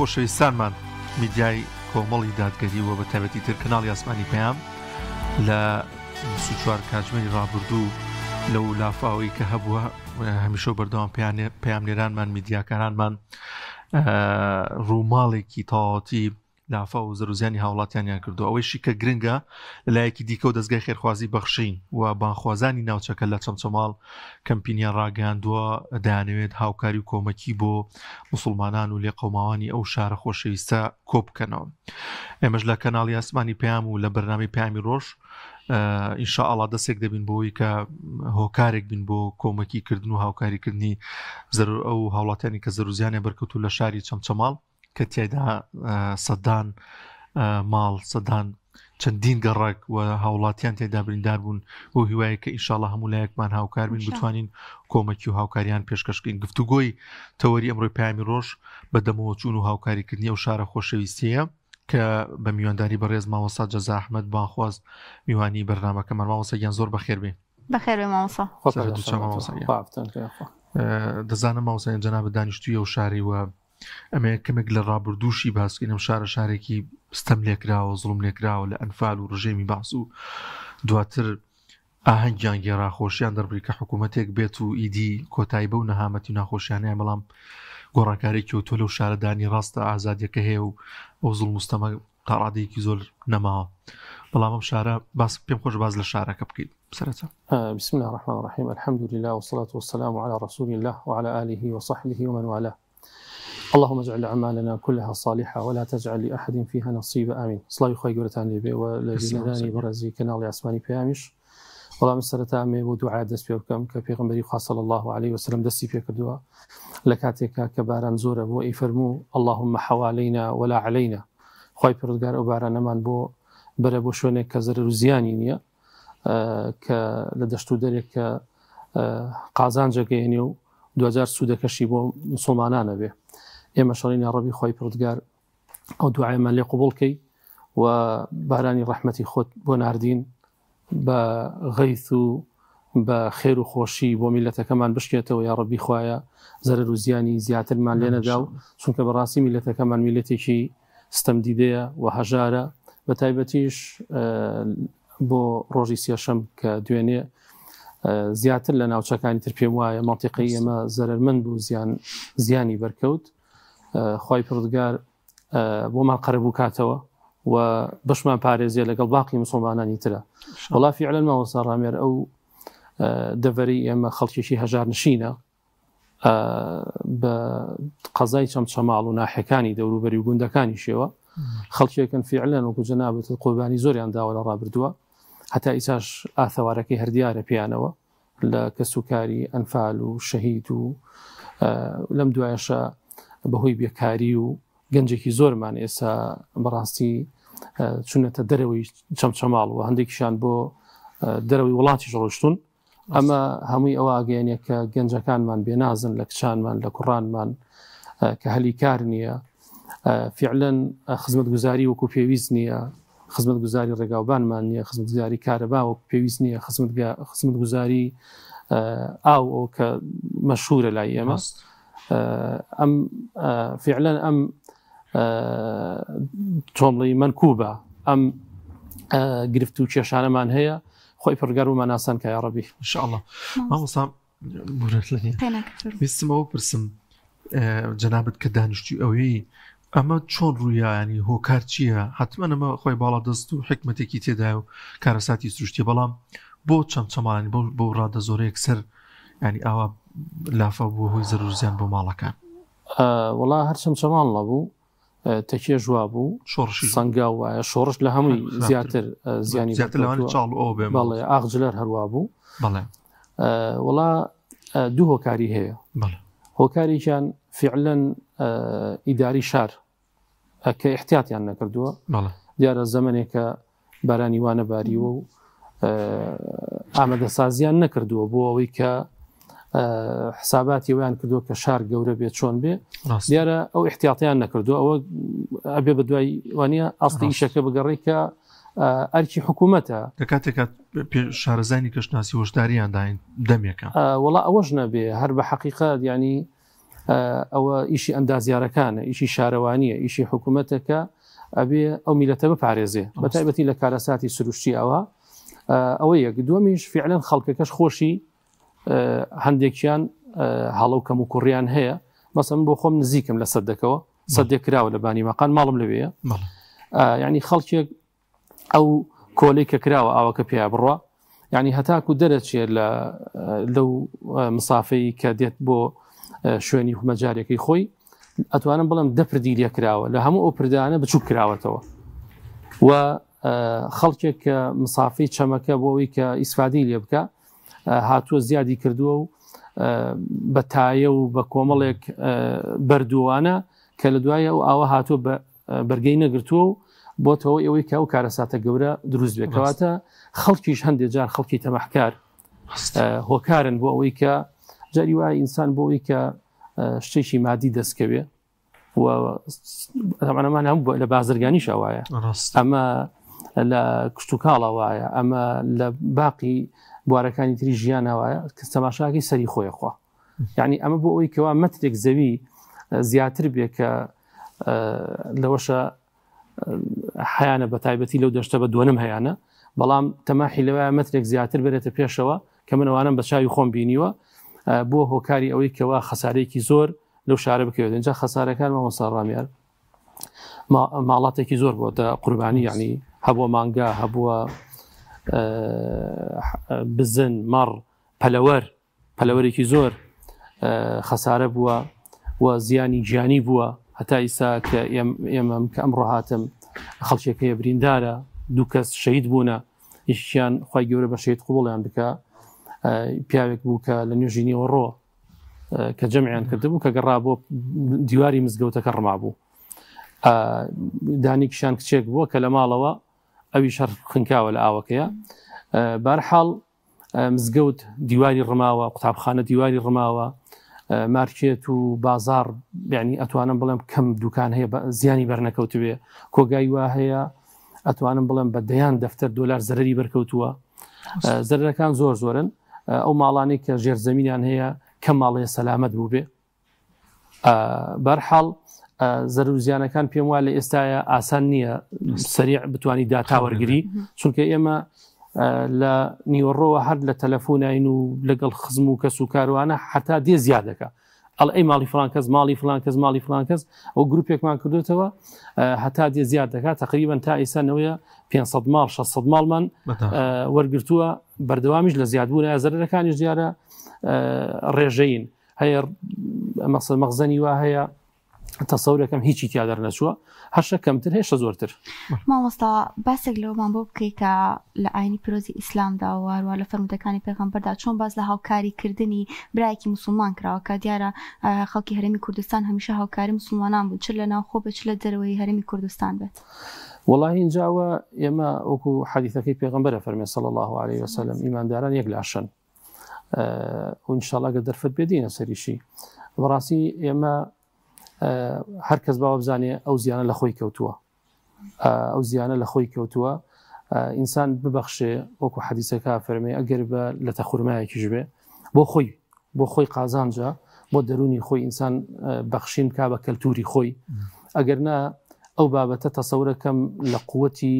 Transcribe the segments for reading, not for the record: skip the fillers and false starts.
خۆشەویستانمان میدیای کۆمەڵی دادگەریەوە بە تایبەتی تر کەناڵی ئاسمانی پێیام لە 24 کاتژمێری ڕابردوو لەو لافاوەی کە هەبووە هەمیشە بەردەوام پەیامنێرانمان میدیاکارانمان ڕووماڵێکی تەواوەتی لافا و زەروزیانی هاوڵاتیانیان کردو. ئەوەیشی کە گرنگە لەلایەکی دیکە و دەستگای خێرخوازی بەخشین و بانخوازانی ناوچەکە لە چەمچەماڵ کەمپینیان ڕاگەاندووە دەیانەوێت هاوکاری و کۆمەکی بۆ موسڵمانان و لێقەوماوانی ئەو شارە خۆشەویستە کۆبکەنەوە. ئێمەش لە کەناڵی ئاسمانی پەیام و لە بەرنامەی پەیامی ڕۆژ ئینشاءالله دەستێک دەبین بۆەوەی کە هۆکارێک بین بۆ کۆمەکیکردن و هاوکاریکردنی ئەو هاوڵاتیانی کە زەروزیانیان بەرکەوتوو لە شاری چەمچەماڵ کە تیایدا سەدان ماڵ سەدان چەندین گەڕک و هاوڵاتیان تێدا بریندار بوون بۆ هیوایە کە ئینشاءالله هەموو لایەکمان هاوکار بین بتوانین کۆمەکی و هاوکاریان پێشکەشکەین. گفتوگۆی تەوەری ئەمڕۆی پەیامی ڕۆژ بە دەمەوەچوون و هاوکاریکردنی ئەو شارە خۆشەویستیە کە بە میوانداری بەڕێز مامۆستا جەزا ئەحمەد بانخواز میوانی بەرنامەکەمان. مامۆستاگیان زۆر بەخێر بێ. بەخێر بێ مامۆستا. دەزانم مامۆستایان جەنابەت دانیشتووی ئەو شاری و ئەمە کەمێک لە ڕابردووشی باسکەین. ئەم شارە شارێکی ستەم لێکراوە زوڵم لێکراوە لە ئەنفال و ڕژێمی باس و دواتر ئاهەنگیان گێڕا خۆشیان دەربڕی کە حکوومەتێک بێت و ئیدی کۆتایی بەو نەهامەتی و ناخۆشیانەیە بەڵام گۆڕانکارێکی و تۆ لەو شارەدانی ڕاستە ئازادیەکە هەیە و ئەو زوڵم مستەمە تاڕادەیەکی زۆر نەماوە. بەڵام ئەم شارە باس پێم خۆش باز لە شارەکە بکەیت بسەرەتا. بسم الله الرحمن الرحيم الحمد لله والصلاة والسلام على رسول الله وعلى آله وصحبه ومن والاه. اللهم اجعل أعمالنا كلها صالحة ولا تجعل لأحد فيها نصيب آمين. صلاة خوي قرتان لي ولجناني برزي كنال عثماني بيامش والله مسرت أمي ودعاء دس بيوكم كبيغمبري صلى الله عليه وسلم دسي فيك الدعاء لكاتك كباران زورة وإفرمو اللهم حوالينا ولا علينا. خوي بردقار أباران من بو بربو شونك كزر رزيانينيا كلدشتو دريك قازان جاكينيو 2000 سودەکەشی بۆ مسلمانانە بێ. ئێمە شەڕینی ڕەبی خۆی پردگار ئەو دوعایمان لێ قوبوڵکەی و بارانی ڕەحمەتی خۆت بۆ ناردین بە غەیث و بە خێر و خۆشی بۆ میلەتەکەمان بشکێتەوە یا ڕەبی خوایە زەرەر و زیانی زیاترمان لێ نەدا و چونکە بەڕاستی میلەتەکەمان میلەتێکی ستەمدیدەیە و هەژارە بە تایبەتیش بۆ ڕۆژی سێشەم کە دوێنێ زیاتر لە ناوچەکانی تر پێم وایە مەنتیقی ئێمە زەرەرمەند و زیانی بەرکەوت. خی پردگار بۆمان قەرەبوو کاتەوە و بەشمان پارێزیە لەگەڵ باقی مسلمانانی ترە. وڵا فیعلەن مامۆستا ڕامێر ئەو دەڤەری ئێمە خەڵکیێکی هەژار نشینە بە قەزای چەمچەماڵ و ناحەکانی دەوروبەری و گوندەکانی شێوە خەڵکیەکەن فیعلەن وەکو جەنابەت قوربانی زۆریان داوە لە ڕابردووە هەتا ئیساش ئاثەوارەکەی هەردیارە پیانەوە لە کەسوکاری ئەنفال و شەهید و لەم دوایەشە بەهۆی بێکاری و گەنجێکی زۆرمان ئێستا بەڕاستی چونەتە دەرەوەی چەمچەماڵ و هەندێکیشان بۆ دەرەوەی وڵاتی ڕۆشتون. ئەمە هەمووی ئەوە ئاگەیانە کە گەنجەکانمان بێنازن لە کچانمان لە کوڕانمان کە هەلی کار نییە فیعلەن خزمەتگوزاری وەکو پێویست نییە خزمەتگوزاری ڕێگاوبانمان نییە خزمەتگوزاری کارەبا وەکو پێویست نییە خزمەتگوزاری ئاو ئەو کە مەشهورە لای ئێمە ئەم فعلەن ئەم تۆمڵی منکوبە ئەم گرفت و کێشانەمان هەیە خۆی پڕگەر ومان ئاسان کە یا ڕەبی ئینشاءالله. مامۆستا ویستمەوە پرسم جەنابەت کە دانیشتووی ئەوەی ئەمە چۆن ڕوویانی هۆکار چییە؟ حتمما ئەمە خۆی باڵا دەست و حکمەتێکی تێدای و کارەساتی سروشتی بەڵام بۆ چەمچەماڵانی بۆ ڕادە زۆرەیەک سەر ینی ئاوا لافە بووە هۆی زەرورزیان بۆ ماڵەکان. وەڵا هەر چەمچەماڵ نەبوو تەکیە ژوا بوو شۆڕشی سەنگا وایە شۆڕش لە هەمووی زیاتر زیانی لەوانی چاڵ ئەو بێ بەڵێ ئاغجلەر هەروە بوو. بەڵێ وەڵا دوو هۆکاری هەیە. هۆکاریان فعلەن ئیداری شار کە احتیاتیان نەکردووە دیارە زەمانێکە بارانی وانە باریوە و ئامادەسازیان نەکردووە بۆ ئەوەی کە حساباتی ویان کردووە کە شار گەورە بێت چۆن بێ دیارە ئەو احتیاتیان نەکردووە ئەوە ئەبێ بە دوای وانە ئەستی ئیشەکە بگەڕێ کە ئەرکی حکوومەتە کاتێکات شارەزانی کەشناسی هۆشداریان داین دەمێکە وەڵا ئەوەش نەبێ هەر بە حەقیقەت ینی ئەوە ئیشی ئەندازیارەکانە، ئیشی شارەوانیە، ئیشی حکوومەتەکە ئەبێ ئەو میلەتە بپارێزێ بە تایبەتی لە کارەساتی سروشتی ئەوە یەک. دووەمیش فعلەن خەڵکەکەش خۆشی هەندێکیان هەڵە و کەم و کوڕیان هەیە، مەسەڵەن بۆ خۆم نزیکم لە سەدەکەوە سەدێک کراوە لە بانی مەقان ماڵم لەوەیە، یعنی خەڵکێک ئەو کۆلەی کە کراوە ئاوەکە پێیا بڕوە، یعنی هەتاکو دەرەچێت لەو مسافەی کە دێت بۆ شوێنی مەجارێکی خۆی، ئەتوانم بڵم دەپردی لێ کراوە لە هەموو ئەو پردانە بچوو کراوەتەوە و خەڵکێک کە مسافەی چەمەکە بۆەوەی کە ئیسفادی لێ بکە هاتووە زیادی کردووە و بە تایە و بە کۆمەڵێک بەردووانە کە لە دوایە و ئاوە هاتووە بەرگەی نەگرتووە و بۆتەوە ئەوەی کە ئەو کارەساتە گەورە دروست بێکەواتە خەڵکیش هەندێک جار خەڵکی تەمەحکار هۆکارن بۆ ئەوەی کە جاری وایە ئینسان بۆ ئەوەی کە شتێکی مادی دەستکەوێ و ئەمان هەم لە بازرگانیش وایە، ئەمە لە کشت و کاڵە وایە، ئەمە لە باقی بوارەکانی تری ژیانە وایە کە تەماشاکی سەری خۆیخوا، یعنی ئەمە بۆ ئەوەی کەوا مەترێک زەوی زیاتر بێ کە لەوەشە حیانە بە تایبەتی لەو دەشتە بە دووەنم هەیەە، بەڵام تەماحی لەوەیە مەترێک زیاتر بێتە پێشەوە کە منەوانم بە چاوی خۆم بینیوە بۆ هۆکاری ئەوەی کەوا خەسارەیەکی زۆر لەو شارە بکەوێت. اینجا خەسارەکان مەساڕامیار ماڵاتێکی زۆر بۆ دە قوربانی، یعنی هەبووە مانگا، هەبووە بزن، مەڕ، پەلەوەرێکی زۆر خەسارە بووە و زیانی گیانی بووە، هەتا ئیسا کە ئێمە کە ئەمڕۆ هاتم خەڵکێکەیە بریندارە، دوو کەس شەهید بوونە، یەکیان خوای گەورە بە شەهید قوبوڵیان بکە، پیاوێک بوو کە لە نوێژینیەوە ڕۆ کە جەمعیان کردبوو کە گەڕا بۆ دیواری مزگەوتەکە ڕما بوو، دانیکشان کچێک بووە کە لە ماڵەوە ئەوی شەر خنکاوە لە ئاوەکەیە، بەرحاڵ مزگەوت دیواری ڕماوە، قوتابخانە دیواری ڕماوە، مارکێت و بازار، یعنی ئەتوانم بڵێم کەم دوکان هەیە زیانی بەرنەکەوتوێ، کۆگای وا هەیە ئەتوانم بڵێم بە دەیان دەفتەر دۆلار زەرری بەرکەوتووە، زەرەکان زۆر زۆرن. ئەو ماڵانی کە ژێرزەمینیان هەیە کەم ماڵەیە سەلامەت بوو بێ. بەرحاڵ زەرروزیانەکان پێم وایە لە ئێستاە ئاسان نییە سەریع بتوانی داتاوەرگری، چونکە ئێمە لە نیوەڕۆوە هەر لە تەلەفۆنین و لەگەڵ خزم و کەس و کاروانە حتا دێ زیادەکە، ئەڵ ئەی ماڵی فلان کەس، ماڵی فلان کەس، ماڵی فلان کەس، ئەو گروپێکمان کردوێتەوە هەتا دێ زیاد دەکات، تقریبان تا ئێسانەوەیە 500 ماڵ 600 ماڵمان وەرگرتووە، بەردەوامیش لە زیادبوونە زەرەکانی دیارە ڕێژەین هەیە، مەخزەنی وا هەیە تەسەورەکەم هیچی تیادەر نەچووە، هەشە کەمتر هێشتا زۆرتر. مامۆستا باسێک لەومان بۆ بکەیت کە لە ئاینی پیرۆزی ئیسلامدا و هەروە لە فەرمودەکانی پێغەمبەردا چۆن باز لە هاوکاریکردنی برایەکی موسڵمان کراوە کە دیارە خەڵکی هەرێمی کوردستان هەمیشە هاوکاری موسڵمانان بوون، چ لە ناوخۆ بێت چ لە دەرەوەی هەرێمی کوردستان بێت. وەڵاهی اینجاوە ئێمە وەکو حەدیثەکەی پێغەمبەرە فەرمێ صلی الله عليه وسلم ئیمانداران یەک لاشن و ئینشاءڵڵا گە دەرفەت بێدینە سەریشی. بەڕاستی ئێمە هەر کەس باوە بزانێ ئەو زیانە لە خۆی کەوتووە، ئەو زیانە لە خۆی کەوتووە، ئینسان ببەخشێ وەکو حەدیثەکە فەرمێ ئەگەر بە لە تەخورمایەکیش بێ بۆ خۆی قازانجە، بۆ دەرونی خۆی ئینسان بەخشین کا بە کەلتوری خۆی، ئەگەر نا ئەو بابەتە تەسەورەکەم لە قووەتی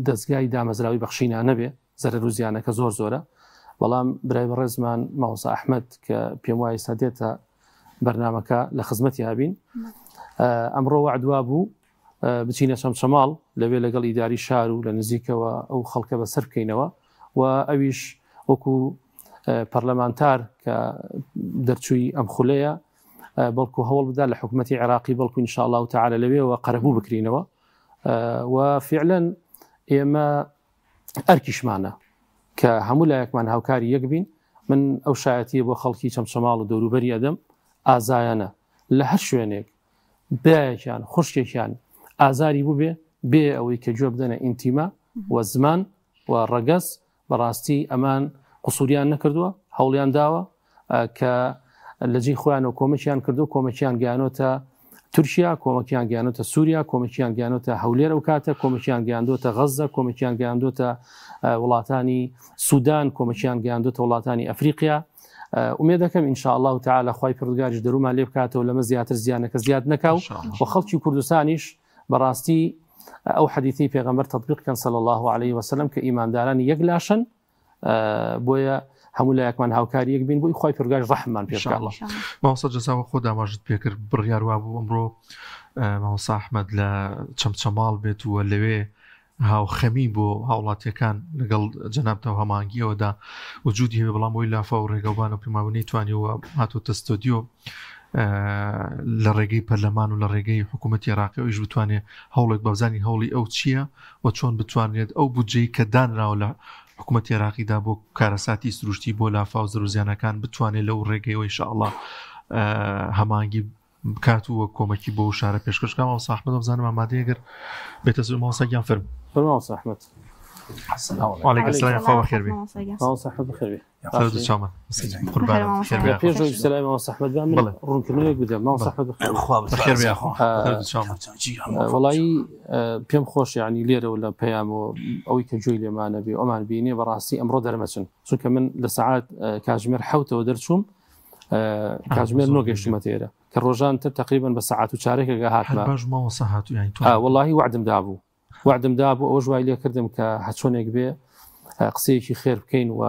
دەستگای دامەزراوی بەخشینە نەبێ، زەرەر و زیانەکە زۆر زۆرە. بەڵام برای بەڕێزمان مامۆستا ئەحمەد کە پێم وایە سادێتە بەرنامەکە لە خزمەتی هابین، ئەمڕۆ وعدوا بوو بچینە چەمچەماڵ لەوێ لەگەڵ ئیداری شار و لە نزیکەوە ئەو خەڵکە بەسەر بکەینەوە و ئەویش وەکو پەرلەمانتار کە دەرچووی ئەم خولەیە بەڵکو هەوڵ بدا لە حکومەتی عێراقی بەڵکو ئینشاء الله تعالى لەوێەوە قەرەبوو بکرینەوە و فعلا ئێمە ئەرکیشمانە کە هەموو لایەکمان هاوکاری یەک بین. من ئەو شایەتیە بۆ خەڵکی چەمچەماڵ و دەوروبەری ئەدەم ئازایانە لە هەر شوێنێک برایەکیان خوشکێکیان ئازاری بوو بێ ئەوەی کە گوێ بدەنە ئینتیما و زمان و ڕەگەز، بەڕاستی ئەمان قسووریان نەکردووە، هەوڵیان داوە کە لەجێی خۆیان و کۆمەکیان کردو، کۆمەکیان گیانۆتە تورکیا، کۆمەکیان گیانۆتە سووریا، کۆمەکیان گیانۆتە هەولێر و کاتە، کۆمەکیان گیاندۆتە غەزە، کۆمەکیان گیاندۆتە وڵاتانی سوودان، کۆمەکیان گیاندۆتە وڵاتانی ئەفریقیا، ومێ دەکەم ئینشاء الله تعالى خوای پروردگاریش دەرومان لێ بکاتەوە لەمە زیاتر زیانەکە زیاد نەکاو و خەڵکی کوردستانیش بەڕاستی ئەو حەدیثی پێغەمبەر تطبیق کەن صلی الله عليه وسلم کە ئیماندارانی یەک لاشن بۆیە هەموو لایەکمان هاوکاری یەک بین بۆی خوای پروردگار ڕەحممان پێ بکات. مامۆستا جەزاوە خۆ داماژت پێکرد بڕیار وا بوو ئەمڕۆ مامۆستا ئەحمەد لە چەمچەماڵ بێت و لەوێ هاو خەمی بۆ هاوڵاتیەکان لەگەڵ جەنابتەوە هەمانگیەوەدا وجودی هەیە بەڵام بۆی لافا و ڕێگەوبان و پێماوەی توانیەوە هاتوۆتە ستۆدیۆ لە ڕێگەی پەرلەمان و لە ڕێگەی حکوومەتی عێراقی ئەویش بتوانێت هەوڵێک بەوزانی هەوڵی ئەو چییە و چۆن بتوانێت ئەو بودجەی کە دانراوە لە حکوومەتی عێراقیدا بۆ کارەساتی سروشتی بۆ لافا و زەروزیانەکان بتوانێت لەو ڕێگەیەوە ئینشاءالله هەمانگی بکات و کۆمەکی بۆ شارە پێشکەشکە مامۆستا ئەحمەد بزانم ئامادەیەگەر بێتە زوو مامۆستاگیان فەرموو. مامۆستا ئەحمەد وعليكم السلام خو بخير بي مامۆستا ئەحمەد بخێر بێ. خالد شامان قربان خير پێش ئەوەی سەلای مامۆستا ئەحمەد بام ڕوونکردنەوەیەک بدەم. مامۆستا ئەحمەد بخير بي اخو خالد شامان وڵایی پێم خۆش یعنی لێرەوە لە پەیامەوە ئەوەی کە جوێی لێمانە بێ ئەمان بینێ بەڕاستی ئەمڕۆ دەرمەچن چونکە من لە سەعات کاتژمێر 7ەوە دەرچووم کاتژمێر 9 گەشتمە تێرە کە ڕۆژان تر تقریبا بە سەعات و چارێکێکە هاتمە باش مامۆستا هاتوو یانی وڵاهی وعدم دابوو ئەوە ژوای لێ کردم کە هەچۆنێک بێ قسەیەکی خێر بکەین و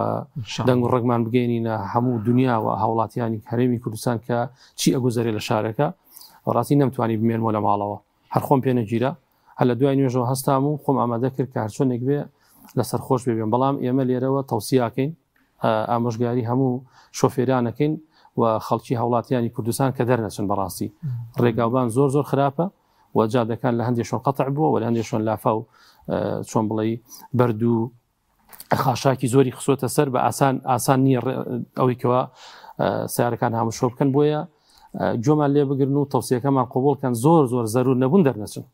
دەنگ و ڕێگمان بگەینینە هەموو دنیا و هاوڵاتیانی هەرێمی کوردستان کە چی ئەگوزارێ لە شارەکە ڕاستی نەمتوانی بمێنمەوە لە ماڵەوە هەر خۆم پێ نەگیرە هەر لە دوای نوێژەوە هەستام و خۆم ئامادە کرد کە هەرچۆنێک بێ لەسەر خۆش بێن بەڵام ئێمە لێرەوە تەوسیاکەین ئامۆژگاری هەموو شۆفێرانەکەین و خەڵکی هاوڵاتیانی کوردستان کە دەرنەچن بەڕاستی ڕێگاوبان زۆر خراپە و جادەکان لە هەندێکشون قەتع بووە و لە هەندێکشون لافا و چۆن بڵێ بەرد و خاشاکی زۆری خسۆتە سەر بە ئاسان نییە ئەوەی کەوە سیارەکان هەموو شۆ بکەن بۆیە جۆمان لێ بگرن و تەوسیەکەمان قۆبڵکەن زۆر زەرور نەبوون دەرنەچن.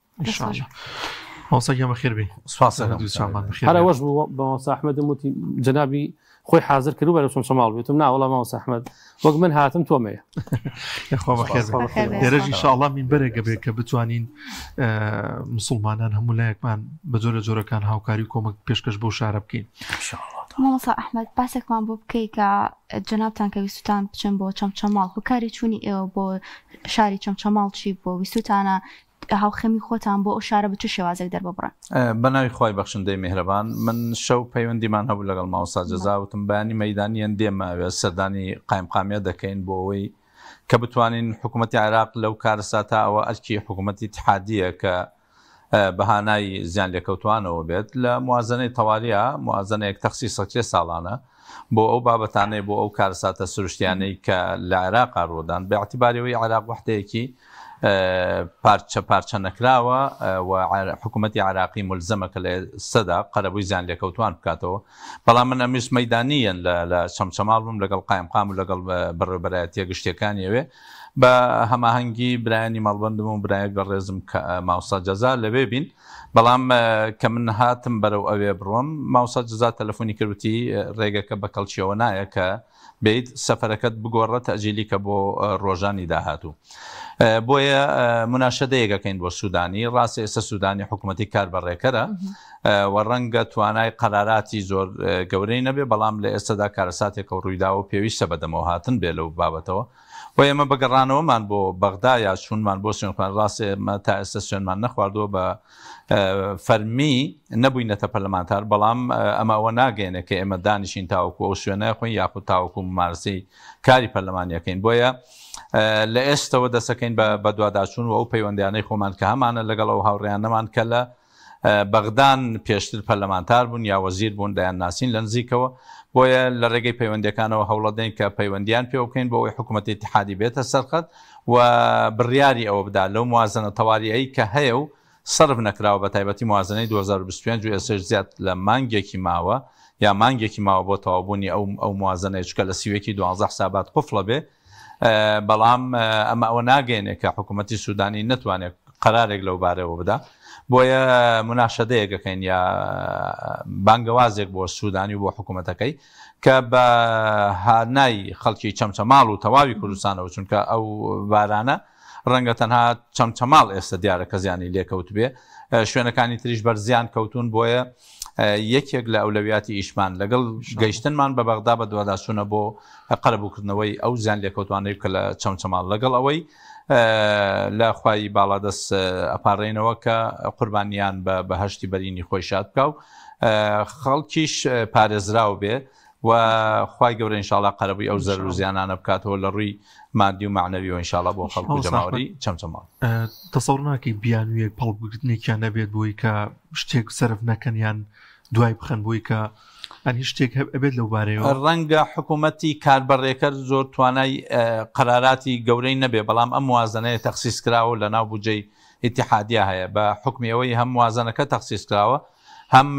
مامۆستا بەخێر بێ هەرەوەش بوو بە مامۆستا ئەحمەدم وتی جەنابی خۆی حاضر کرد و بەرە چەمچەماڵ بێتم ناوەڵام مامۆستا ئەحمەد وەک من هاتم تۆمەیە دێرەژ ئینشاءالله مینبەرێکە بێت کە بتوانین مسلمانان هەموو لایەکمان بە جۆرە جۆرەکان هاوکاری کۆمەک پێشکەش بۆ شارە بکەین. مامۆستا ئەحمەد باسێکمان بۆ بکەی کە جەنابتان کە ویستوتان بچن بۆ چەمچەماڵ هۆکاری چوونی ئێوە بۆ شاری چەمچەماڵ چی بۆ ویستوتانە هاوخەمی خۆتان بۆ ئەو شارە بە چ شێوازێک دەرببڕن؟ بەناوی خۆی بەخشندەی میهرەبان من شەو پەیوەندیمان هەبوو لەگەڵ مامۆستا جەزاوتم بەیانی مەیدانیان دێمەوێ سەردانی قایمقامیە دەکەین بۆ ئەوەی کە بتوانین حکوومەتی عێراق لەو کارەساتە ئەوە ئەرکی حکوومەتی اتحادیە کە بەهانای زیان لێکەوتوانەوە بێت لە موازنەی تەواریە موازنەیەک تەخسیسەکرێ ساڵانە بۆ ئەو بابەتانەی بۆ ئەو کارەساتە سروشتیانەی کە لە عێراق ڕۆدان بەعتیباریەوەی عێراق وحدەیەکی پارچە نەکراوە و حکوومەتی عێراقی ملزەمە کە لە سەدا قەرەبووی زیان لێکەوتوان بکاتەوە بەڵام من ئەمیش مەیدانیەن لە چەمچەماڵ بووم لەگەڵ قایمقام و لەگەڵ بەڕێوەبەرایەتیە گشتیەکانیەوێ بە هەماهەنگی برایانی ماڵبەندم و برایەک بەڕێزم مامۆستا جەزا لەوێ بین بەڵام کە من هاتم بەرەو ئەوێ بڕۆم مامۆستا جەزا تەلەفۆنی کردوتی ڕێگەکە بە کەڵکیەوە نایە کە بیت سەفەرەکەت بگۆڕە تەجیلی کە بۆ ڕۆژانی داهاتوو بۆیە مناشەدەیەکەکەین بۆ سوودانی ڕاستی ئێستا سوودانی حکوومەتی کار بەڕێکەرە و ڕەنگە توانای قەراراتی زۆر گەورەی نەبێ بەڵام لە ئێستادا کارەساتێک و ڕوویداوە پێویستە بەدەمەوە هاتن بێ لەو بابەتەوە و ئێمە بەگەڕانەوەمان بۆ بەغدا یا چوونمان بۆ سوێنخوان ڕاستێ تا ئێستا سوێنمان نەخواردووە بە فەرمی نەبووینەتە پەرلەمانتار بەڵام ئەمە ئەوە ناگەێنێ کە ئێمە دانیشین تاوەکو ئەو شوێنە خۆین یاخود تاوەکو ممارسەی کاری پەرلەمانیەکەین بۆیە لە ئێستەوە دەسەکەین بە دوواداچوون و ئەو پەیوەندیانەی خۆمان کە هەمانە لەگەڵ ئەو هاوڕێیانەمان کە لە بەغدان پێشتر پەرلەمانتار بوون یا وەزیر بوون دەیان ناسین لە نزیکەوە بۆیە لە ڕێگەی پەیوەندیەکانەوە هەوڵەدەین کە پەیوەندیان پێ بکەین بۆ ئەوەی حکوومەتی اتحادی بێتە سەرخەت و بڕیاری ئەوە بدا لەو موازنە تەواریایی کە هەیە و سەرف نەکراوە بە تایبەتی موازنەی 2025 و ئێستا زیاد لە مانگێکی ماوە یا مانگێکی ماوە بۆ تەوابوونی ئەو موازنەیە چکە لە سیوێکی 12 حسابات قفڵە بێ بەڵام ئەمە ئەوە ناگەێنێ کە حکوومەتی سوودانی نتوانێت قەرارێک لەو بارەوە بدا بۆیە مناشەدەیەکەکەین یا بانگەوازێک بۆ سوودانی و بۆ حکوومەتەکەی کە بە هانای خەڵکی چەمچەماڵ و تەواوی کوردستانەوە چونکە ئەو بارانە ڕەنگە تەنها چەمچەماڵ ئێستا دیارە کە زیانی لێکەوت بێ شوێنەکانی تریش بەرزیان کەوتون بۆیە یەکێک لە ئەولەویاتی ئیشمان لەگەڵ گەیشتنمان بە بەغدا بە دوواداچوونە بۆ قەرەبووکردنەوەی ئەو زیان لێکەوتوانەی کە لە چەمچەماڵ لەگەڵ ئەوەی لە خوای باڵادەست ئەپارڕێنەوە کە قوربانیان بە هەشتی بەرینی خۆی شاد بکە و خەڵکیش پارێزراو بێ و خوای گەورە ئینشاڵڵا قەرەبووی ئەو زەرر و زیانانە بکاتەوە لە ڕووی مادی و معنەویەوە ئینشاڵڵا بۆ خەڵک و جەماوەری چەمچەماڵ. تەسەوڕ ناکەی بیانوویەک پەڵبگرتنێکیان نەبێت بۆی کە شتێک سەرف نەکەنیان دوای بخەن بۆی کە ئەنی شتێک ئەبێت لەو بارەیەوە. ڕەنگە حکوومەتی کاربڕێکەر زۆر توانای قەراراتی گەورەی نەبێ، بەڵام ئەم موازنەیە تەخسیس کراوە لە ناو بودجەی ئیتیحادیە هەیە بە حکمیەوەی هەم موازنەکە تەخسیس کراوە، هەم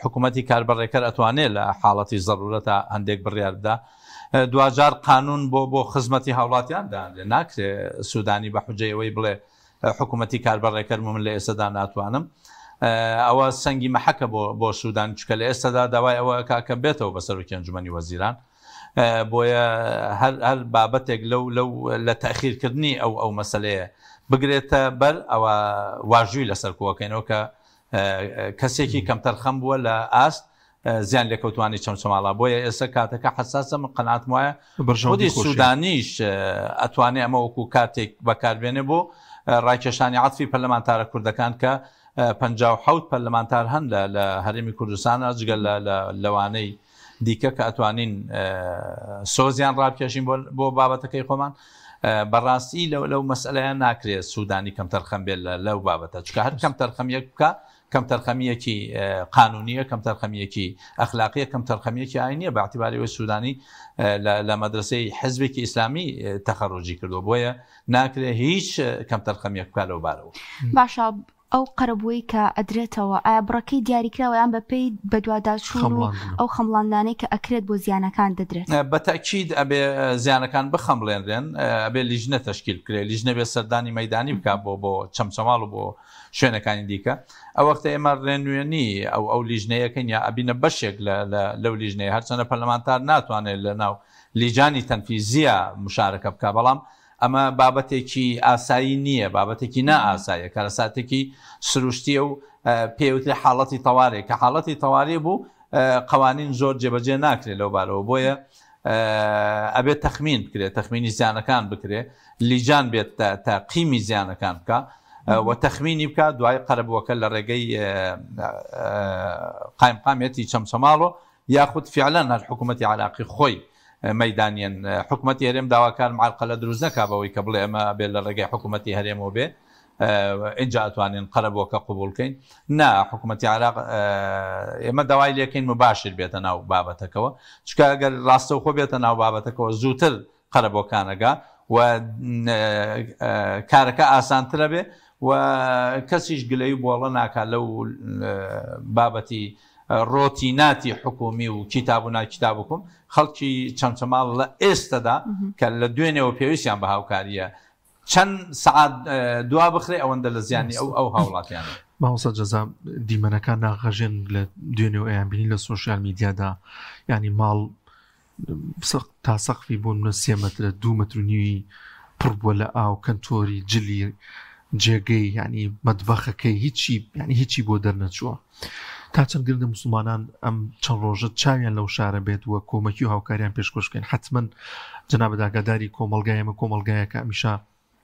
حکوومەتی کاربڕێکەر ئەتوانێت لە حاڵەتی زەڕورەتە هەندێک بڕیار بدا. دوجار قانون بۆ خزمەتی هاوڵاتیاندا ناکرێت سوودانی بە حوجەیەوەی بڵێ حکوومەتی کاربڕێکەر من لە ئێستادا ناتوانم. ئەوە سەنگی مەحەکە بۆ سوودان، چکە لە ئێستادا داوای ئەوە کاکە بێتەوە بەسەرۆکی ئەنجومەنی وەزیران، بۆیە هەر بابەتێک لەو لە تەخیرکردنی ئەو مەسەلەیە بگرێتە بەر ئەوە واژووی لەسەر کۆکەینەوە کە کەسێکی کەمتەرخەم بووە لە ئاست زیان لێکەوتوانی چەمچەماڵە. بۆیە ئێستا کاتەکە حساسە، من قەناعەتم وایە خودی سوودانیش ئەتوانێت ئەمە وەکو کاتێک بەکاربێنێ بۆ ڕاکێشانی عەتفی پەرلەمانتارە کوردەکان کە 57 پەرلەمانتار هەن لە هەرێمی کوردستانە، جگە لەوانەی دیکە کە ئەتوانین سۆزیان ڕابکێشین بۆ بابەتەکەی خۆمان. بەڕاستی لەو مەسئلەیە ناکرێت سوودانی کەمتەرخەم بێت لەو بابەتە، چکە هەر کەمتەرخەمیەک بکە، کەمتەرخەمیەکی قانونیە، کەمتەرخەمیەکی ئەخلاقیە، کەمتەرخەمیەکی ئاینیە بە اعتیباریەوەی سوودانی لە مەدرسەی حزبێکی ئیسلامی تەخەڕوجی کردو، بۆیە ناکرێت هیچ کەمتەرخەمیەک بکات لەو بارەوە. باشە ئەو قەرەبووی کە ئەدرێتەوە ئایا بڕەکەی دیاریکراوە یان بەپێی بەدواداچوون و ئەو خەمڵاندانەی کە ئەکرێت بۆ زیانەکان دەدرێت؟ بەتەکید ئەبێ زیانەکان بخەمڵێنرێن، ئەبێ لیژنە تەشکیل بکرێت، لیژنە بێ سەردانی مەیدانی بکات بۆ چەمچەماڵ و بۆ شوێنەکانی دیکە. ئەو وەختە ئێمە ڕێنوێنی ئەو لیژنەیەکەین یا ئەبینە بەشێک لەو لیژنەیە، هەرچەندە پەرلەمانتار ناتوانێت لە ناو لیژانی تەنفیزیە مشارەکە بکە، بەڵام ئەمە بابەتێکی ئاسایی نییە، بابەتێکی نائاساییە، کارەساتێکی سروشتیە و پێوتری حاڵەتی تەوارێک کە حاڵەتی تەواری بوو قوانین زۆر جێبەجێ ناکرێت لەو بارەوە، بۆیە ئەبێت تەخمین بکرێت، تەخمینی زیانەکان بکرێت، لیجان بێت تا قیمی زیانەکان بکە و تەخمینی بکە، دوای قەرەبووەکە لە ڕێگەی قایمقامەتی چەمچەماڵەوە یاخود فعلەن هەر حکوومەتی عراقی خۆی مەدانیان حکوومەتی هەرێم داواکار معرقەلە دروست نەکا بەوەی کە بڵێ ئەمە بێت لە ڕێگەی حکوومەتی هەرێمەوە بێ اینجا ئەتوانین قەرەبووەکە قبولکەین. نا حکوومەتی عراق ئێمە داوای لێکەین مباشر بێتە ناو بابەتەکەەوە، چکە ئەگەر ڕاستەوخۆ بێتە ناو بابەتەکەەوە زووتر قەرەبووەکانەگا و کارەکە ئاسانترە بێ و کەسیش گلەی بۆڵە ناکات لەو بابەتی ڕۆتیناتی حکومی و کتاب و ناکتاب بکوم خەڵکی چەمچەماڵ لە ئێستادا کە لە دوێنێەوە پێویستیان بە هاوکاریە چەند سعات دوا بخرێ ئەوەندە لە زیانی ئەو هاوڵاتیان. ماوەسە جەزا دیمەنەکان ناغەژێن لە دوێنێەوە ئەیان بینی لە سۆشیال میدیادا، ینی ماڵ تا سەقفی بوون 3 مەترە 2 مەتر و نیوی پڕ بووە لە ئاو کەنتۆری جلی جێگەی ینی مەدبەخەکەی هیچی بۆ دەرنەچووە. تا چەند گرنگە مسلمانان ئەم چەند ڕۆژە چاویان لەو شارە بێت وە کۆمەکی و هاوکاریان پێشکۆشکەین. حتمما جەنابەت ئاگاداری کۆمەلگایەمە کۆمەلگایەکە ئەمیشە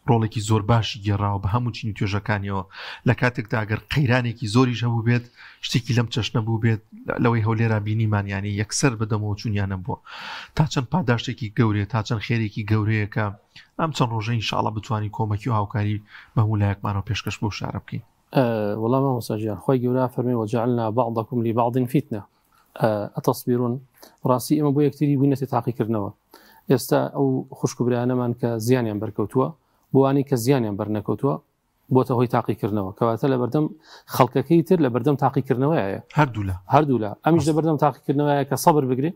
ڕۆڵێکی زۆر باشی گێڕاوە بە هەموو چین و توێژەکانیەوە، لە کاتێکدا ئەگەر قەیرانێکی زۆریش هەبوو بێت شتێکی لەم چەشنە بوو بێت لەوەی هەولێرا بینیمان ینی یەکسەر بدەمەوە چوونیانە بووە، تا چەند پاداشتێکی گەورێ تا چەند خێرێکی گەورەیە کە ئەم چەند ڕۆژە ئینشاءڵڵا بتوانین کۆمەکی و هاوکاری بە هەموو لایەکمانەوە پێشکەش بۆ شارە بکەین. والله ما مساجيان خوي جورا فرمي وجعلنا بعضكم لبعض فتنة أتصبرون راسي إما بو يكتري بوينة تحقيق كرنوا يستا أو خشك برانا من كزيانيان بركوتوا بواني كزيانيان برنكوتوا بوته هو تحقيق كرنوا كواتا لبردم خلق كيتر لبردم تحقيق كرنوا هردولا أمش لبردم تحقيق كرنوا كصبر بقري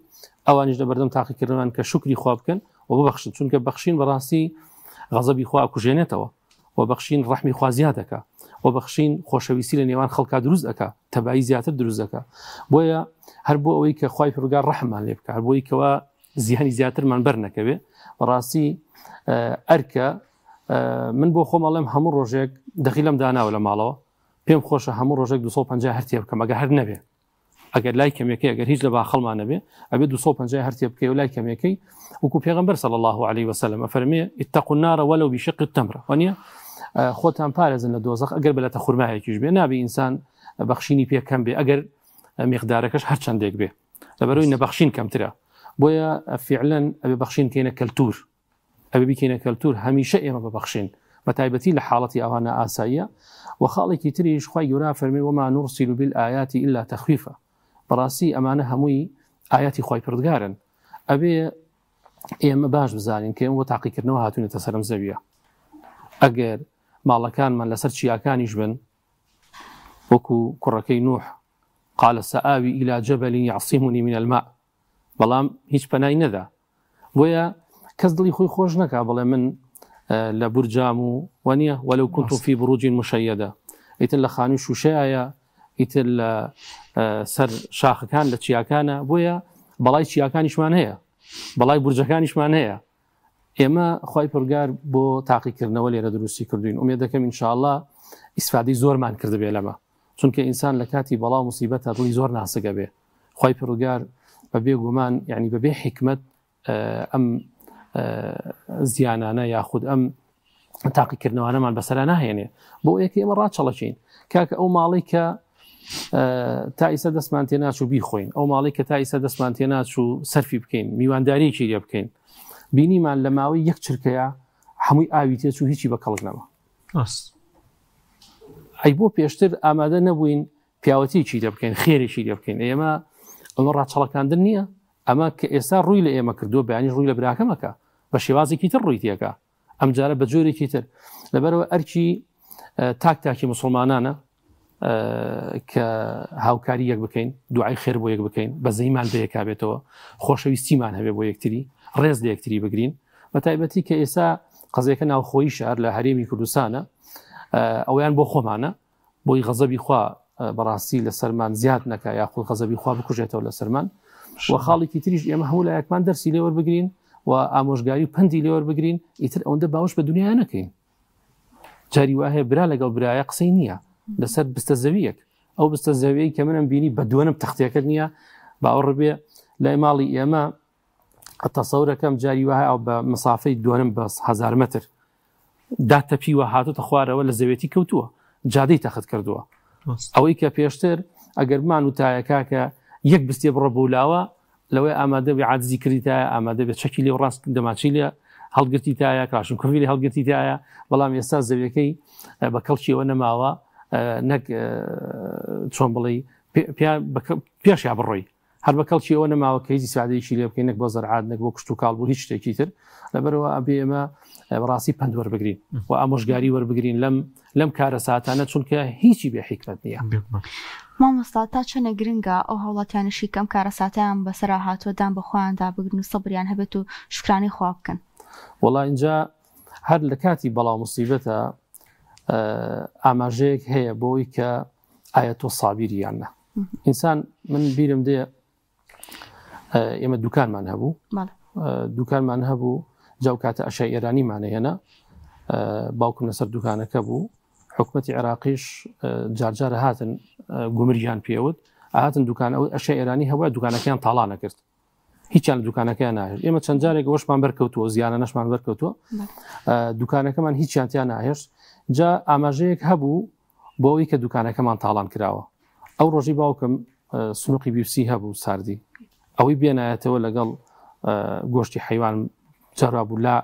أو أنيش لبردم تحقيق كرنوا كشكري خوابكن وببخشن شون كبخشين براسي غضبي خواب كوجينتوا وبخشين رحمي خوا زيادك وبخشين خۆشەویستی لە نێوان خەڵکا دروست دەکا، تەبایی زیاتر دروست دەکا، بۆیە هەر بۆ ئەوەی کە خوای پروردگار ڕەحممان لێ بکە، هەر بۆی کەوا زیانی زیاترمان بەرنەکەوێ. بەڕاستی ئەرکە من بۆ خۆمەڵێم هەموو ڕۆژێک دەخیلم داناوە لە ماڵەوە پێم خۆشە هەموو ڕۆژێک 250 هەرتێ بکەم ئەگە هەر نەبێ ئەگەر لای کەمێکی ئەگەر هیچ لە باخەڵمانە بێ ئەبێ 250 هەرتێ بکەی و لای کەمێکی وەکو پێغەمبەر صلی الله عليه وسلم ئەفەرمێ اتقوا النار ولو بشق التمرة وانە خۆتان پارێزن لە دۆزەخ ئەگەر بەلەتە خورمایەکیش بێ نابێ ئینسان بەخشینی پێکەم بێ ئەگەر مقدارەکەش هەر چەندێک بێ لەبەرەوەی نەبەخشین کەمترە بۆیە فعلا ئەبێ بەخشین کەینە کەلتور ئەبێ بکەینە کەلتور هەمیشە ئێمە ببەخشین بەتایبەتی لە حاڵەتی ئەوانە ئاساییە و خاڵێکی تریش خوای گەورە فەرمێ وما نرسل بالآيات إلا تخفيفا بەڕاستی ئەمانە هەمووی ئاياتی خوای پروردگارن ئەبێ ئێمە باش بزانین کە ئێمە بۆ تاقیکردنەوە هاتوونێتە سەرم زەویە ئەگەر ماڵەکانمان لەسەر چیاکانیش بن وەکو کوڕەکەی نوح قال سآوي إلى جبل يعصمني من الماء بەڵام هیچ پەنای نەدا بۆیە کەس دڵی خۆی خۆش نەکا بڵێ من لە بورجام و وانە ولو كنت في بروج مشيدة ئیتر لە خانووی شوشەیە ئیتر لە سەر شاخەکان لە چیاکانە بۆیە بەڵای چیاکانیشمان هەیە بەڵای بورجەکانیشمان هەیە ئێمە خوای پروردگار بۆ تاقیکردنەوە لێرە دروستی کردوین ئومێد دەکەم ئینشاءالله ئیسفادەی زۆرمان کردبێ لەمە چونکە ئینسان لە کاتی بەڵاو موسیبەتە دڵی زۆر ناسگە بێ خوای پروردگار بەبێ گومان یعنی بەبێ حکمت ئەم زیانانە یاخود ئەم تاقیکردنەوانەمان بەسەرا ناهێنێ بۆ یەکە ئێمە ڕاچەڵەچین کاکە ئەو ماڵی کە تا ئیسە دەستمان تێ ناچوو بیخۆین ئەو ماڵی کە تا ئیسە دەستمان تێ ناچوو سەرفی بکەین میوانداریەکی لێ بکەین بینیمان لە ماوەی یەک چرکەیە هەمووی ئاوی تێچوو هیچی بە کەڵکنەوە ئەی بۆ پێشتر ئامادە نەبووین پیاوەتیکی لێ بکەین خێرێکی لێ بکەین ئێمە ئەمە ڕاچەڵەکاندن نییە ئەمە کە ئێستا ڕووی لە ئێمە کردووە بەیانی ڕووی لە براکەمەکە بە شێوازێکی تر ڕووی تێکە ئەم جارە بە جۆرێکی تر لەبەرەوە ئەرکی تاکی مسلمانانە کە هاوکاری یەک بکەین دوعای خێر بۆ یەک بکەین بە زەیمان بە یەکا بێتەوە خۆشەویستیمان هەبێ بۆ یەکتری ڕێز لە یەکتری بگرین بە تایبەتی کە ئێستا قەزەکە ناوخۆیی شار لە هەرێمی کوردستانە ئەویان بۆ خۆمانە بۆی غەزەبی خوا بەڕاستی لە سەرمان زیاد نەکە یاخود غەزەبی خوا بکوژێتەوە لە سەرمان و خاڵێکی تریش ئێمە هەموو لایەکمان دەرسی لێوەربگرین و ئامۆژگاری و پەندی لێوەربگرین ئیتر ئەوەندە باوش بە دنیا نەکەین جاری وایە برا لەگەڵ برایە قسەی نییە لەسەر بستە زەویەک ئەو بستە زەویەی کە منم بینی بە دووەنم تەختیەکەت نییە باوەڕ بێ لای ماڵی ئێمە تەسەورەکەم جاری وایە ئەو بە مسافەی دووەنم بە 1000 متر داتەپیوە هاتوتە خوارەوە لە زەوێتی کەوتووە جادەی تەخت کردووە ئەوەی کە پێشتر ئەگەرمان وتایەکە کە یەک بستێ بڕە بولاوە لەوەی ئامادە بێ عاجزی کردیتایە ئامادە بێت چەکی لێ ڕاست دەماچی لێ هەڵگرتی تایە کاشن کوڤی لێ هەڵگرتی تایە بەڵام ئێستا زەویەکەی بە کەڵکیەوە نەماوە نەک چۆن بڵێ پێشیا بڕۆی هەر بە کەڵکیەوە نەماوە کە هیچی سعادەیەکی لێ بکەین نەک بۆ زەرعات نەک بۆ کشت و کاڵ بوو هیچ شتێکی تر لەبەرەوە ئەبێ ئێمە بەڕاستی پند وەربگرین و ئامۆژگاری وەربگرین لەم کارە ساتانە چونکە هیچی بێ حیکمت نییە مامۆستا تا چەنە گرنگە ئەو هەوڵاتیانشی کەم کارە ساتیان بەسەرا هاتووەدان بە خۆیاندا بگرن و سەبریان هەبێت و شکرانی خوا بکەن وەڵا اینجا هەر لە کاتی بەڵاو موسیبەتە ئاماژەیەک هەیە بۆی کە ئایا تۆ سابیریانە ئینسان من بیرم دێ ئێمە دوکانمان هەبوو دوکانمان هەبوو جاو کاتە ئەشای ئێرانیمانە هێنا باوکم لەسەر دوکانەکە بوو حکومەتی عێراقیش جارجارە هاتن گومریان پێوت هاتن دوکان ئەو ئەشای ئێرانی هەوە دوکانەکەیان تاڵا نەکرد هیچیان لە دوکانەکەیان ناهێشت ئێمە چەند جارێک ئەوەشمان بەرکەوتووە زیانە نەشمان بەرکەوتووە دوکانەکەمان هیچیان تیان ناهێشت جا ئاماژەیەک هەبوو بۆ ئەوەی کە دوکانەکەمان تاڵان کراوە ئەو ڕۆژی باوکم سنووقی بیوسی هەبوو ساردی ئەوەی بێنایەتەوە لەگەڵ گۆشتی حیوان جارا بوو لا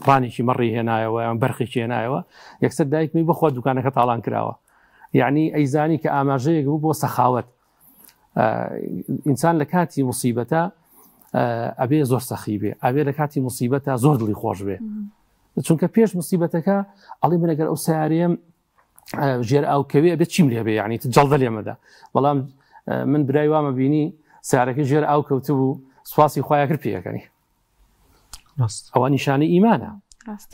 ڕانێکی مەڕی هێنایەوە یان بەرخێکی هێنایەوە یەکسەر دایکمی بخوا دوکانەکە تاڵان کراوە یعنی ئەیزانی کە ئاماژەیەک بوو بۆ سەخاوەت ئینسان لە کاتی موسیبەتە ئەبێ زۆر سەخی بێ ئەبێ لە کاتی موسیبەتە زۆر دڵی خۆش بێ چونکە پێش موسیبەتەکە ئەڵێ من ئەگەر ئەو سیارەیەم ژێر ئاوکەوێ ئەبێت چیم لێ بێ یعنی جەڵدە لێمەدا بەڵام من برای وامە بینی سیارەکە ژێر ئاو کەوتو بوو سواسی خۆیان کرد پێەکەنی ئەوە نیشانی ئیمانە